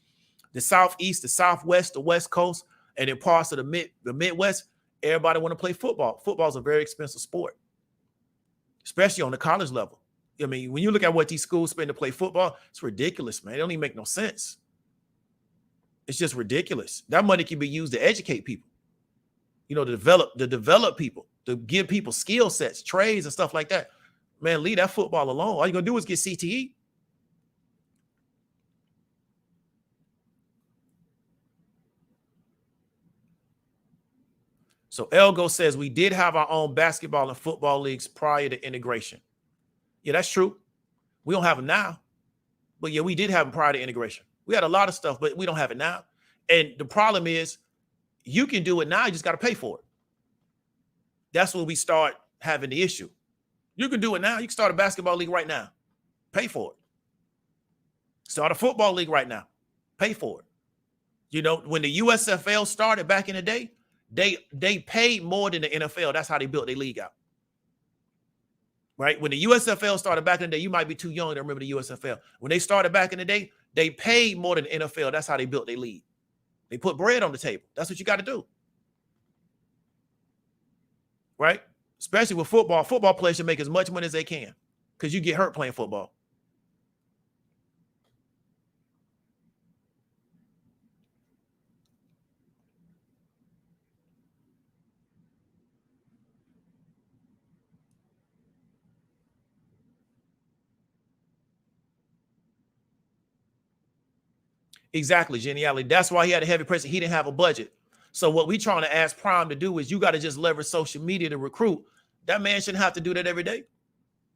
The Southeast, the Southwest, the West Coast, and in parts of the Midwest, everybody want to play football. Football is a very expensive sport. especially on the college level. I mean, when you look at what these schools spend to play football, it's ridiculous, man. It don't even make no sense. It's just ridiculous. That money can be used to educate people, you know, to develop people, to give people skill sets, trades, and stuff like that. Man, leave that football alone. All you're gonna do is get CTE. So Elgo says we did have our own basketball and football leagues prior to integration. Yeah, that's true. We don't have them now. But yeah, we did have them prior to integration. We had a lot of stuff, but we don't have it now. And the problem is you can do it now. You just got to pay for it. That's where we start having the issue. You can do it now. You can start a basketball league right now. Pay for it. Start a football league right now. Pay for it. You know, when the USFL started back in the day, they paid more than the NFL. That's how they built their league out. Right? When the USFL started back in the day, you might be too young to remember the USFL. When they started back in the day, they paid more than the NFL. That's how they built their league. They put bread on the table. That's what you got to do. Right? Especially with football. Football players should make as much money as they can because you get hurt playing football. Exactly, geniality. That's why he had a heavy pressure. He didn't have a budget. So what we trying to ask Prime to do is you got to just leverage social media to recruit. That man shouldn't have to do that every day.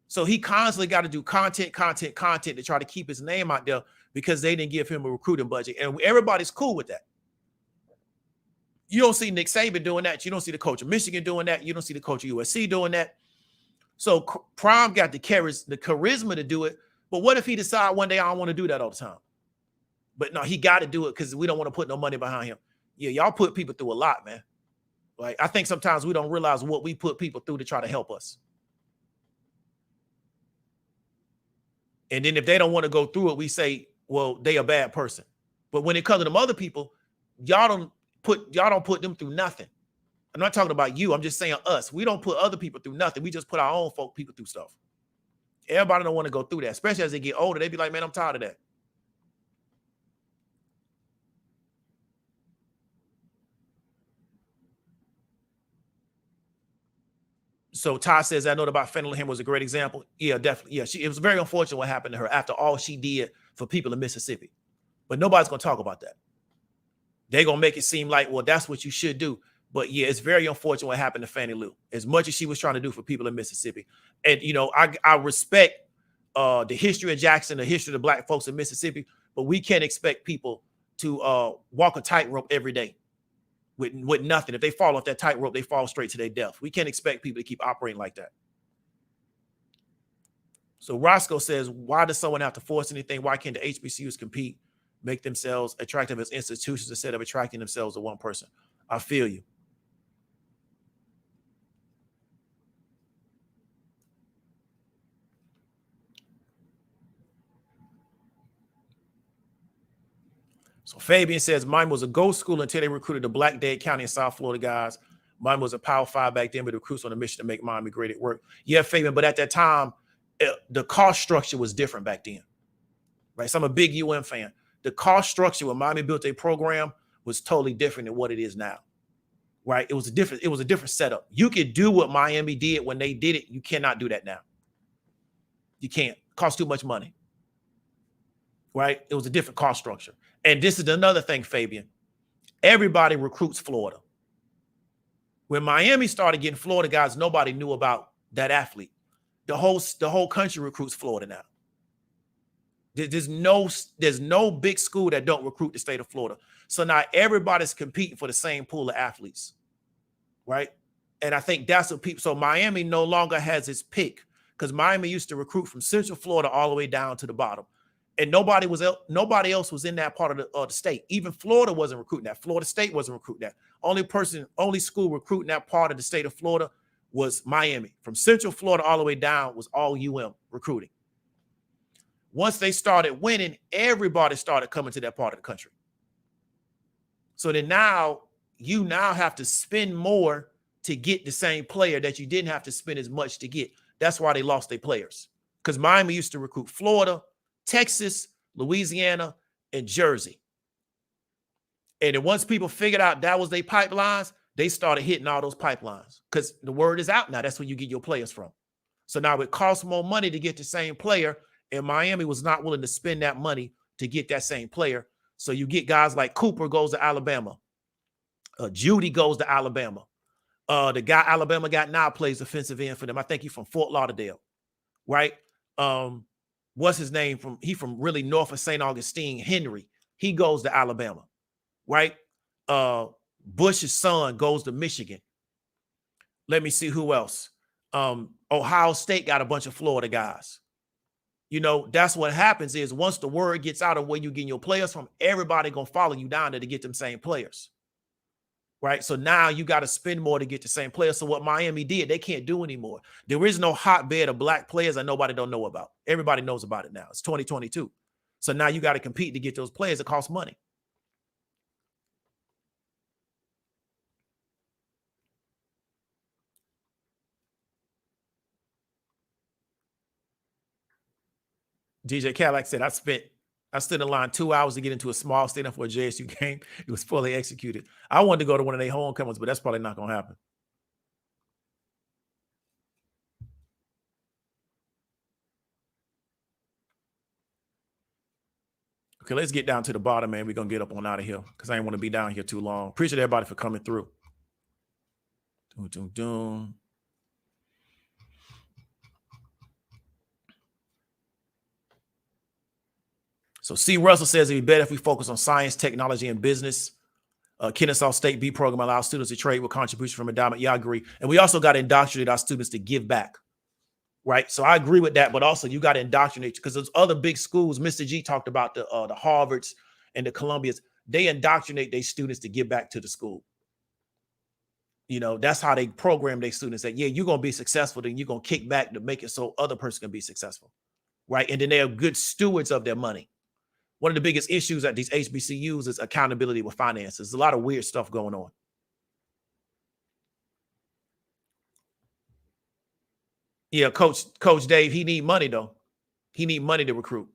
So he constantly got to do content to try to keep his name out there because they didn't give him a recruiting budget. And everybody's cool with that. You don't see Nick Saban doing that. You don't see the coach of Michigan doing that. You don't see the coach of USC doing that. So Prime got the charisma to do it. But what if he decide one day I don't want to do that all the time? But no, he got to do it because we don't want to put no money behind him. Yeah, y'all put people through a lot, man. Like, I think sometimes we don't realize what we put people through to try to help us. And then if they don't want to go through it, we say, well, they a bad person. But when it comes to them other people, y'all don't put them through nothing. I'm not talking about you. I'm just saying us. We don't put other people through nothing. We just put our own people through stuff. Everybody don't want to go through that, especially as they get older. They be like, man, I'm tired of that. So Ty says, I know about Fenelon was a great example. Yeah, definitely. Yeah, it was very unfortunate what happened to her after all she did for people in Mississippi. But nobody's going to talk about that. They're going to make it seem like, well, that's what you should do. But yeah, it's very unfortunate what happened to Fannie Lou, as much as she was trying to do for people in Mississippi. And, you know, I respect the history of Jackson, the history of the black folks in Mississippi, but we can't expect people to walk a tightrope every day. With nothing. If they fall off that tightrope, they fall straight to their death. We can't expect people to keep operating like that. So Roscoe says, why does someone have to force anything? Why can't the HBCUs compete, make themselves attractive as institutions instead of attracting themselves to one person? I feel you. So Fabian says, mine was a ghost school until they recruited the Black Dade County and South Florida guys. Mine was a Power 5 back then, but the recruits on a mission to make Miami great at work. Yeah, Fabian, but at that time, the cost structure was different back then, right? So I'm a big UM fan. The cost structure when Miami built a program was totally different than what it is now, right? It was a different setup. You could do what Miami did when they did it. You cannot do that now. You can't. It costs too much money, right? It was a different cost structure. And this is another thing, Fabian. Everybody recruits Florida. When Miami started getting Florida guys, nobody knew about that athlete. The whole country recruits Florida now. There's no big school that don't recruit the state of Florida. So now everybody's competing for the same pool of athletes, right? And I think that's what people. So Miami no longer has its pick because Miami used to recruit from Central Florida all the way down to the bottom. And nobody else was in that part of the state. Even Florida wasn't recruiting that. Florida State wasn't recruiting that. Only school recruiting that part of the state of Florida was Miami. From Central Florida all the way down was all UM recruiting. Once they started winning, everybody started coming to that part of the country. So then you have to spend more to get the same player that you didn't have to spend as much to get. That's why they lost their players. Because Miami used to recruit Florida, Texas, Louisiana, and Jersey. And then once people figured out that was their pipelines, they started hitting all those pipelines because the word is out now. That's where you get your players from. So now it costs more money to get the same player, and Miami was not willing to spend that money to get that same player. So you get guys like Cooper goes to Alabama. Judy goes to Alabama. The guy Alabama got now plays defensive end for them. I think he's from Fort Lauderdale, right? What's his name? He from really north of St. Augustine, Henry. He goes to Alabama, right? Bush's son goes to Michigan. Let me see who else. Ohio State got a bunch of Florida guys. You know, that's what happens is once the word gets out of where you getting your players from, everybody gonna follow you down there to get them same players. Right. So now you got to spend more to get the same players. So what Miami did, they can't do anymore. There is no hotbed of black players that nobody don't know about. Everybody knows about it now. It's 2022. So now you got to compete to get those players that cost money. DJ Cadillac said, I stood in line 2 hours to get into a small stadium for a JSU game. It was fully executed. I wanted to go to one of their homecomings, but that's probably not going to happen. Okay, let's get down to the bottom, man. We're going to get up on out of here because I didn't want to be down here too long. Appreciate everybody for coming through. Doom, doom, doom. So C. Russell says it'd be better if we focus on science, technology, and business. Kennesaw State B program allows students to trade with contribution from endowment. Yeah, I agree. And we also got to indoctrinate our students to give back, right? So I agree with that, but also you got to indoctrinate because those other big schools, Mr. G talked about the Harvards and the Columbias, they indoctrinate their students to give back to the school. You know, that's how they program their students that, yeah, you're going to be successful, then you're going to kick back to make it so other person can be successful, right? And then they are good stewards of their money. One of the biggest issues at these HBCUs is accountability with finances. There's a lot of weird stuff going on. Yeah, Coach Dave, he need money though. He need money to recruit,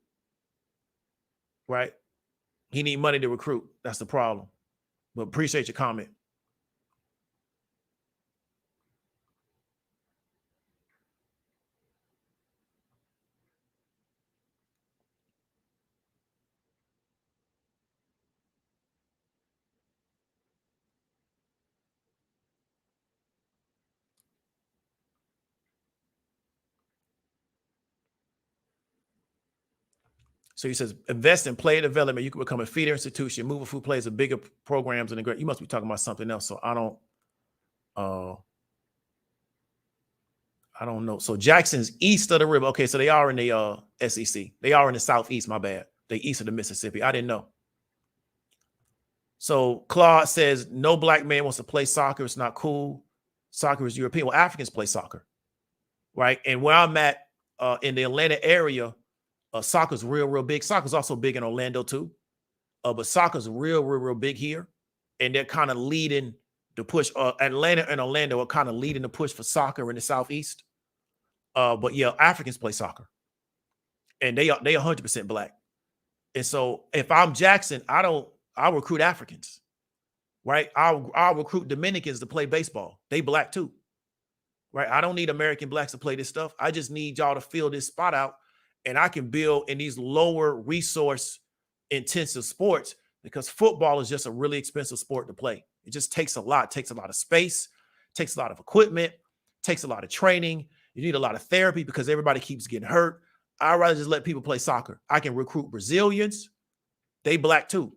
right? He need money to recruit. That's the problem. But appreciate your comment. So he says, invest in player development. You can become a feeder institution, move a few players to bigger programs and the great. You must be talking about something else. So I don't know. So Jackson's east of the river. Okay, so they are in the SEC. They are in the southeast. My bad. They east of the Mississippi. I didn't know. So Claude says no black man wants to play soccer. It's not cool. Soccer is European. Well, Africans play soccer, right? And where I'm at in the Atlanta area, soccer's real big. Soccer's also big in Orlando too. But soccer's real big here. And they're kind of leading the push. Atlanta and Orlando are kind of leading the push for soccer in the Southeast. But yeah, Africans play soccer. And they 100% black. And so if I'm Jackson, I'll recruit Africans, right? I'll recruit Dominicans to play baseball. They black too, right? I don't need American blacks to play this stuff. I just need y'all to fill this spot out. And I can build in these lower resource intensive sports because football is just a really expensive sport to play. It just takes a lot. It takes a lot of space, takes a lot of equipment, takes a lot of training. You need a lot of therapy because everybody keeps getting hurt. I'd rather just let people play soccer. I can recruit Brazilians. They black too.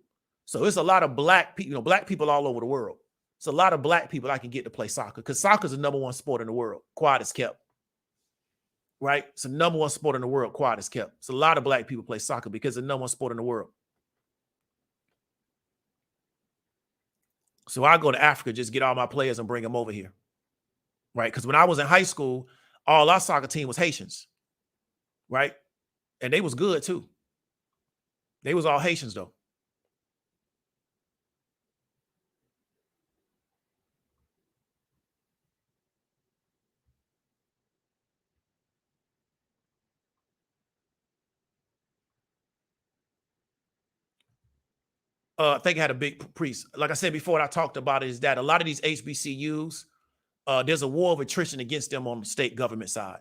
So it's a lot of black people, black people all over the world. It's a lot of black people I can get to play soccer because soccer is the number one sport in the world. Quiet as kept. Right? It's the number one sport in the world. Quiet as kept. It's a lot of black people play soccer because it's the number one sport in the world. So I go to Africa, just get all my players and bring them over here. Right? Because when I was in high school, all our soccer team was Haitians. Right? And they was good too. They was all Haitians though. I think it had a big priest. Like I said before, what I talked about is that a lot of these HBCUs, there's a war of attrition against them on the state government side,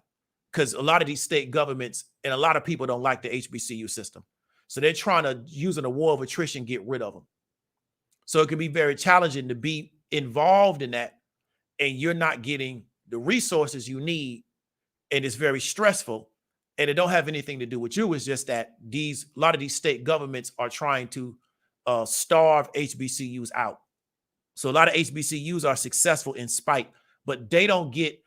because a lot of these state governments and a lot of people don't like the HBCU system. So they're trying to, using a war of attrition, get rid of them. So it can be very challenging to be involved in that, and you're not getting the resources you need, and it's very stressful, and it don't have anything to do with you. It's just that a lot of these state governments are trying to starve HBCUs out. So a lot of HBCUs are successful in spite, but they don't get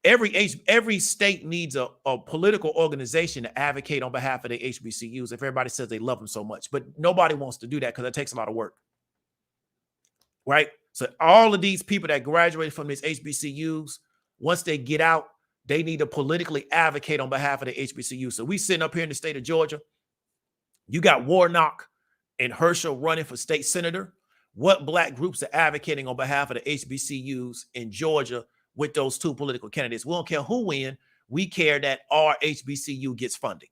every state needs a political organization to advocate on behalf of the HBCUs if everybody says they love them so much. But nobody wants to do that because it takes a lot of work. Right? So all of these people that graduated from these HBCUs, once they get out, they need to politically advocate on behalf of the HBCU. So we sitting up here in the state of Georgia. You got Warnock and Herschel running for state senator. What black groups are advocating on behalf of the HBCUs in Georgia with those two political candidates? We don't care who wins. We care that our HBCU gets funding.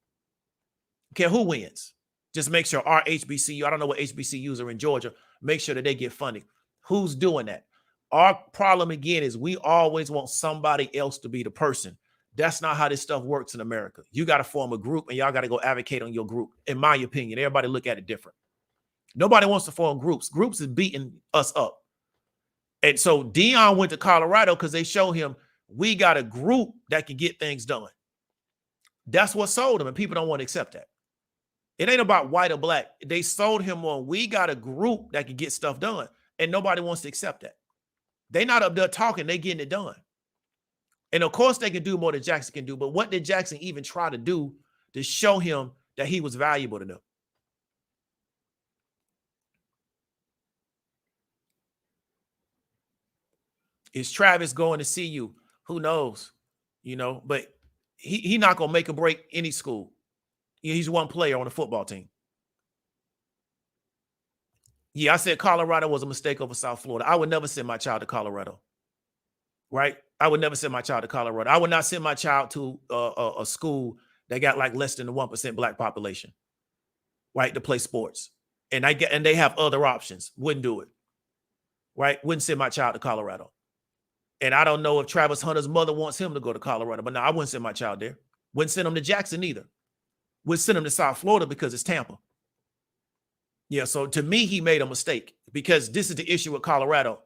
We care who wins. Just make sure our HBCU, I don't know what HBCUs are in Georgia, make sure that they get funding. Who's doing that? Our problem, again, is we always want somebody else to be the person. That's not how this stuff works in America. You got to form a group, and y'all got to go advocate on your group. In my opinion, everybody look at it different. Nobody wants to form groups. Groups is beating us up. And so Deion went to Colorado because they showed him we got a group that can get things done. That's what sold him, and people don't want to accept that. It ain't about white or black. They sold him on we got a group that can get stuff done, and nobody wants to accept that. They're not up there talking, they getting it done. And of course they can do more than Jackson can do, but what did Jackson even try to do to show him that he was valuable to them? Is Travis going to see you? Who knows? You know, but he not going to make or break any school. He's one player on the football team. Yeah, I said Colorado was a mistake over South Florida. I would never send my child to Colorado, right? I would never send my child to Colorado. I would not send my child to a school that got like less than the 1% black population, right, to play sports. And they have other options. Wouldn't do it, right? Wouldn't send my child to Colorado. And I don't know if Travis Hunter's mother wants him to go to Colorado, but no, I wouldn't send my child there. Wouldn't send him to Jackson either. Would send him to South Florida because it's Tampa. Yeah, so to me, he made a mistake because this is the issue with Colorado.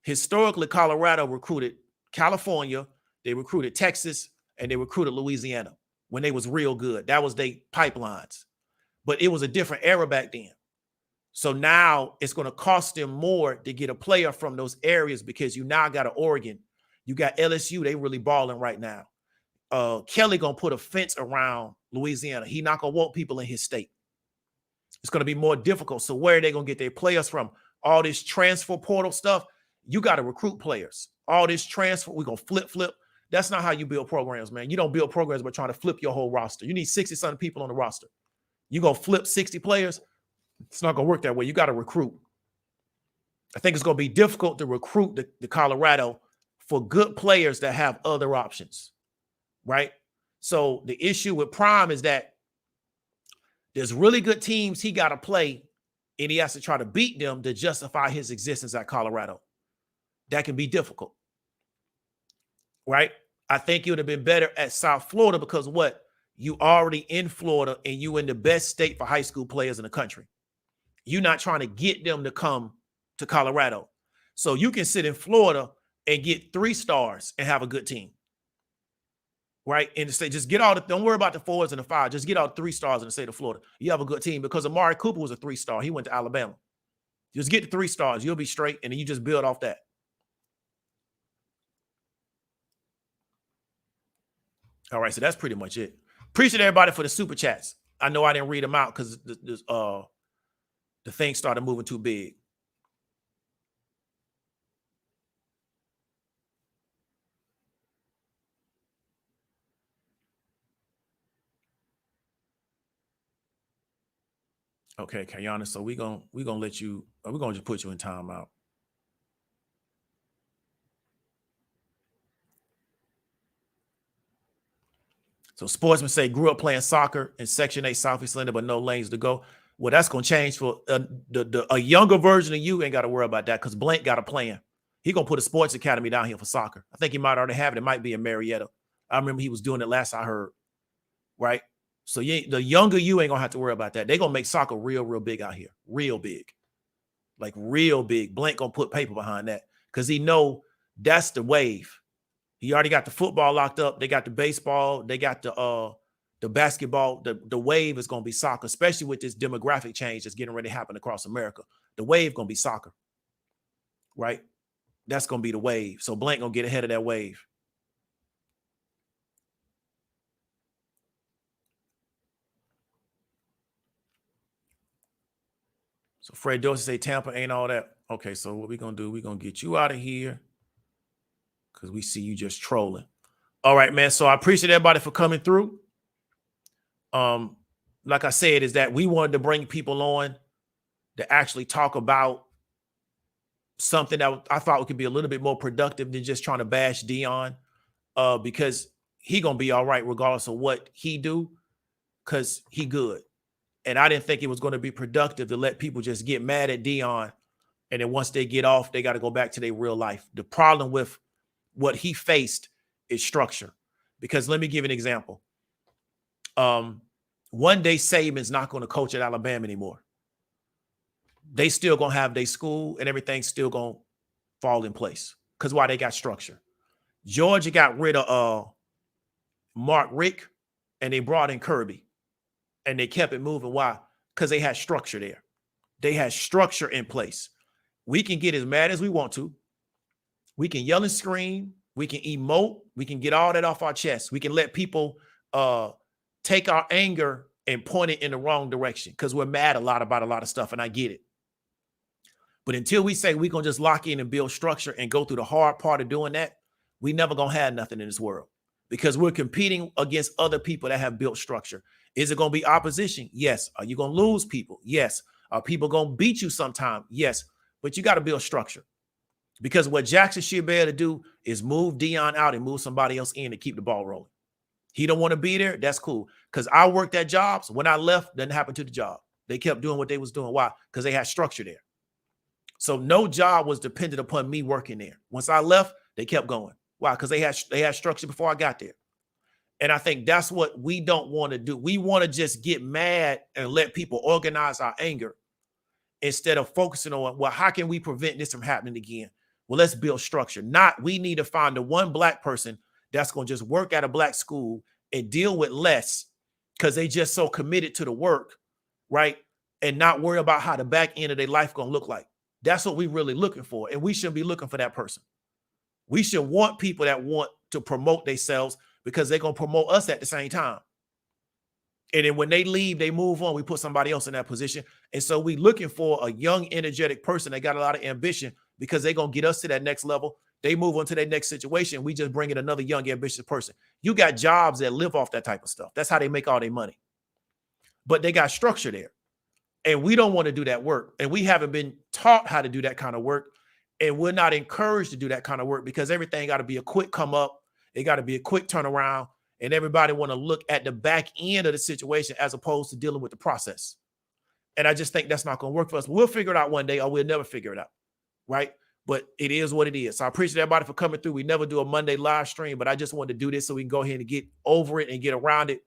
Historically, Colorado recruited California, they recruited Texas, and they recruited Louisiana when they was real good. That was their pipelines. But it was a different era back then. So now it's going to cost them more to get a player from those areas because you now got an Oregon. You got LSU, they really balling right now. Kelly going to put a fence around Louisiana. He not going to want people in his state. It's going to be more difficult. So where are they going to get their players from? All this transfer portal stuff, you got to recruit players. All this transfer, we're going to flip. That's not how you build programs, man. You don't build programs by trying to flip your whole roster. You need 60-something people on the roster. You going to flip 60 players? It's not going to work that way. You got to recruit. I think it's going to be difficult to recruit the Colorado for good players that have other options, right? So the issue with Prime is that there's really good teams he got to play, and he has to try to beat them to justify his existence at Colorado. That can be difficult, right? I think it would have been better at South Florida because what? You already in Florida, and you in the best state for high school players in the country. You're not trying to get them to come to Colorado. So you can sit in Florida and get 3 stars and have a good team. Right? And say, just get don't worry about the 4s and the 5s. Just get out 3 stars in the state of Florida. You have a good team because Amari Cooper was a 3-star. He went to Alabama. Just get the 3 stars. You'll be straight. And then you just build off that. All right. So that's pretty much it. Appreciate everybody for the super chats. I know I didn't read them out because the thing started moving too big. Okay, Kayana. So we're gonna let you. We're gonna just put you in timeout. So sportsmen say grew up playing soccer in Section 8 Southeast Linda, but no lanes to go. Well, that's gonna change for a younger version of you. Ain't got to worry about that because Blank got a plan. He gonna put a sports academy down here for soccer. I think he might already have it. It might be in Marietta. I remember he was doing it last I heard. Right. So the younger you ain't gonna have to worry about that. They're gonna make soccer real, real big out here. Real big. Like real big. Blank gonna put paper behind that because he know that's the wave. He already got the football locked up. They got the baseball. They got the basketball. The wave is gonna be soccer, especially with this demographic change that's getting ready to happen across America. The wave gonna be soccer. Right. That's gonna be the wave. So Blank gonna get ahead of that wave. So Fred Dorsey say Tampa ain't all that. Okay, so what we gonna do? We gonna get you out of here because we see you just trolling. All right, man. So I appreciate everybody for coming through. Like I said, is that we wanted to bring people on to actually talk about something that I thought could be a little bit more productive than just trying to bash Deion, because he gonna be all right regardless of what he do, because he good. And I didn't think it was going to be productive to let people just get mad at Deion. And then once they get off, they got to go back to their real life. The problem with what he faced is structure. Because let me give you an example. One day Saban's not going to coach at Alabama anymore. They still going to have their school and everything's still going to fall in place. Because why? They got structure. Georgia got rid of Mark Richt and they brought in Kirby. And they kept it moving. Why? Because they had structure there. They had structure in place. We can get as mad as we want to. We can yell and scream. We can emote. We can get all that off our chest. We can let people take our anger and point it in the wrong direction because we're mad about a lot of stuff, and I get it. But until we say we're going to just lock in and build structure and go through the hard part of doing that, we never going to have nothing in this world because we're competing against other people that have built structure. Is it going to be opposition? Yes. Are you going to lose people? Yes. Are people going to beat you sometime? Yes. But you got to build structure because what Jackson should be able to do is move Deion out and move somebody else in to keep the ball rolling. He don't want to be there. That's cool. Because I worked at jobs. When I left, nothing happened to the job. They kept doing what they was doing. Why? Because they had structure there. So no job was dependent upon me working there. Once I left, they kept going. Why? Because they had structure before I got there. And I think that's what we don't want to do. We want to just get mad and let people organize our anger instead of focusing on, well, how can we prevent this from happening again? Well, let's build structure. We need to find the one black person that's going to just work at a black school and deal with less because they just so committed to the work, right? And not worry about how the back end of their life going to look like. That's what we're really looking for. And we shouldn't be looking for that person. We should want people that want to promote themselves because they're going to promote us at the same time. And then when they leave, they move on. We put somebody else in that position. And so we're looking for a young, energetic person that got a lot of ambition because they're going to get us to that next level. They move on to their next situation. We just bring in another young, ambitious person. You got jobs that live off that type of stuff. That's how they make all their money. But they got structure there. And we don't want to do that work. And we haven't been taught how to do that kind of work. And we're not encouraged to do that kind of work because everything got to be a quick come up. It got to be a quick turnaround. And everybody want to look at the back end of the situation as opposed to dealing with the process. And I just think that's not going to work for us. We'll figure it out one day or we'll never figure it out. Right. But it is what it is. So I appreciate everybody for coming through. We never do a Monday live stream, but I just wanted to do this so we can go ahead and get over it and get around it.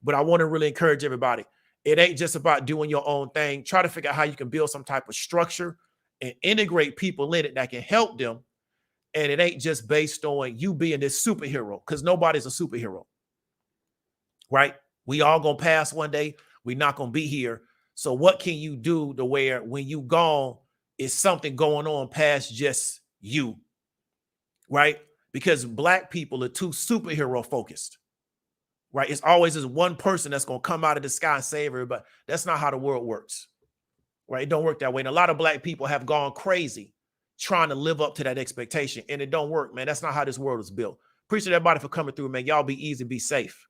But I want to really encourage everybody. It ain't just about doing your own thing. Try to figure out how you can build some type of structure and integrate people in it that can help them. And it ain't just based on you being this superhero because nobody's a superhero. Right? We all going to pass one day. We're not going to be here. So what can you do to where when you gone, is something going on past just you? Right? Because black people are too superhero focused. Right? It's always this one person that's going to come out of the sky and save everybody. That's not how the world works. Right? It don't work that way. And a lot of black people have gone crazy trying to live up to that expectation. And it don't work, man. That's not how this world is built. Appreciate everybody for coming through, man. Y'all be easy, be safe.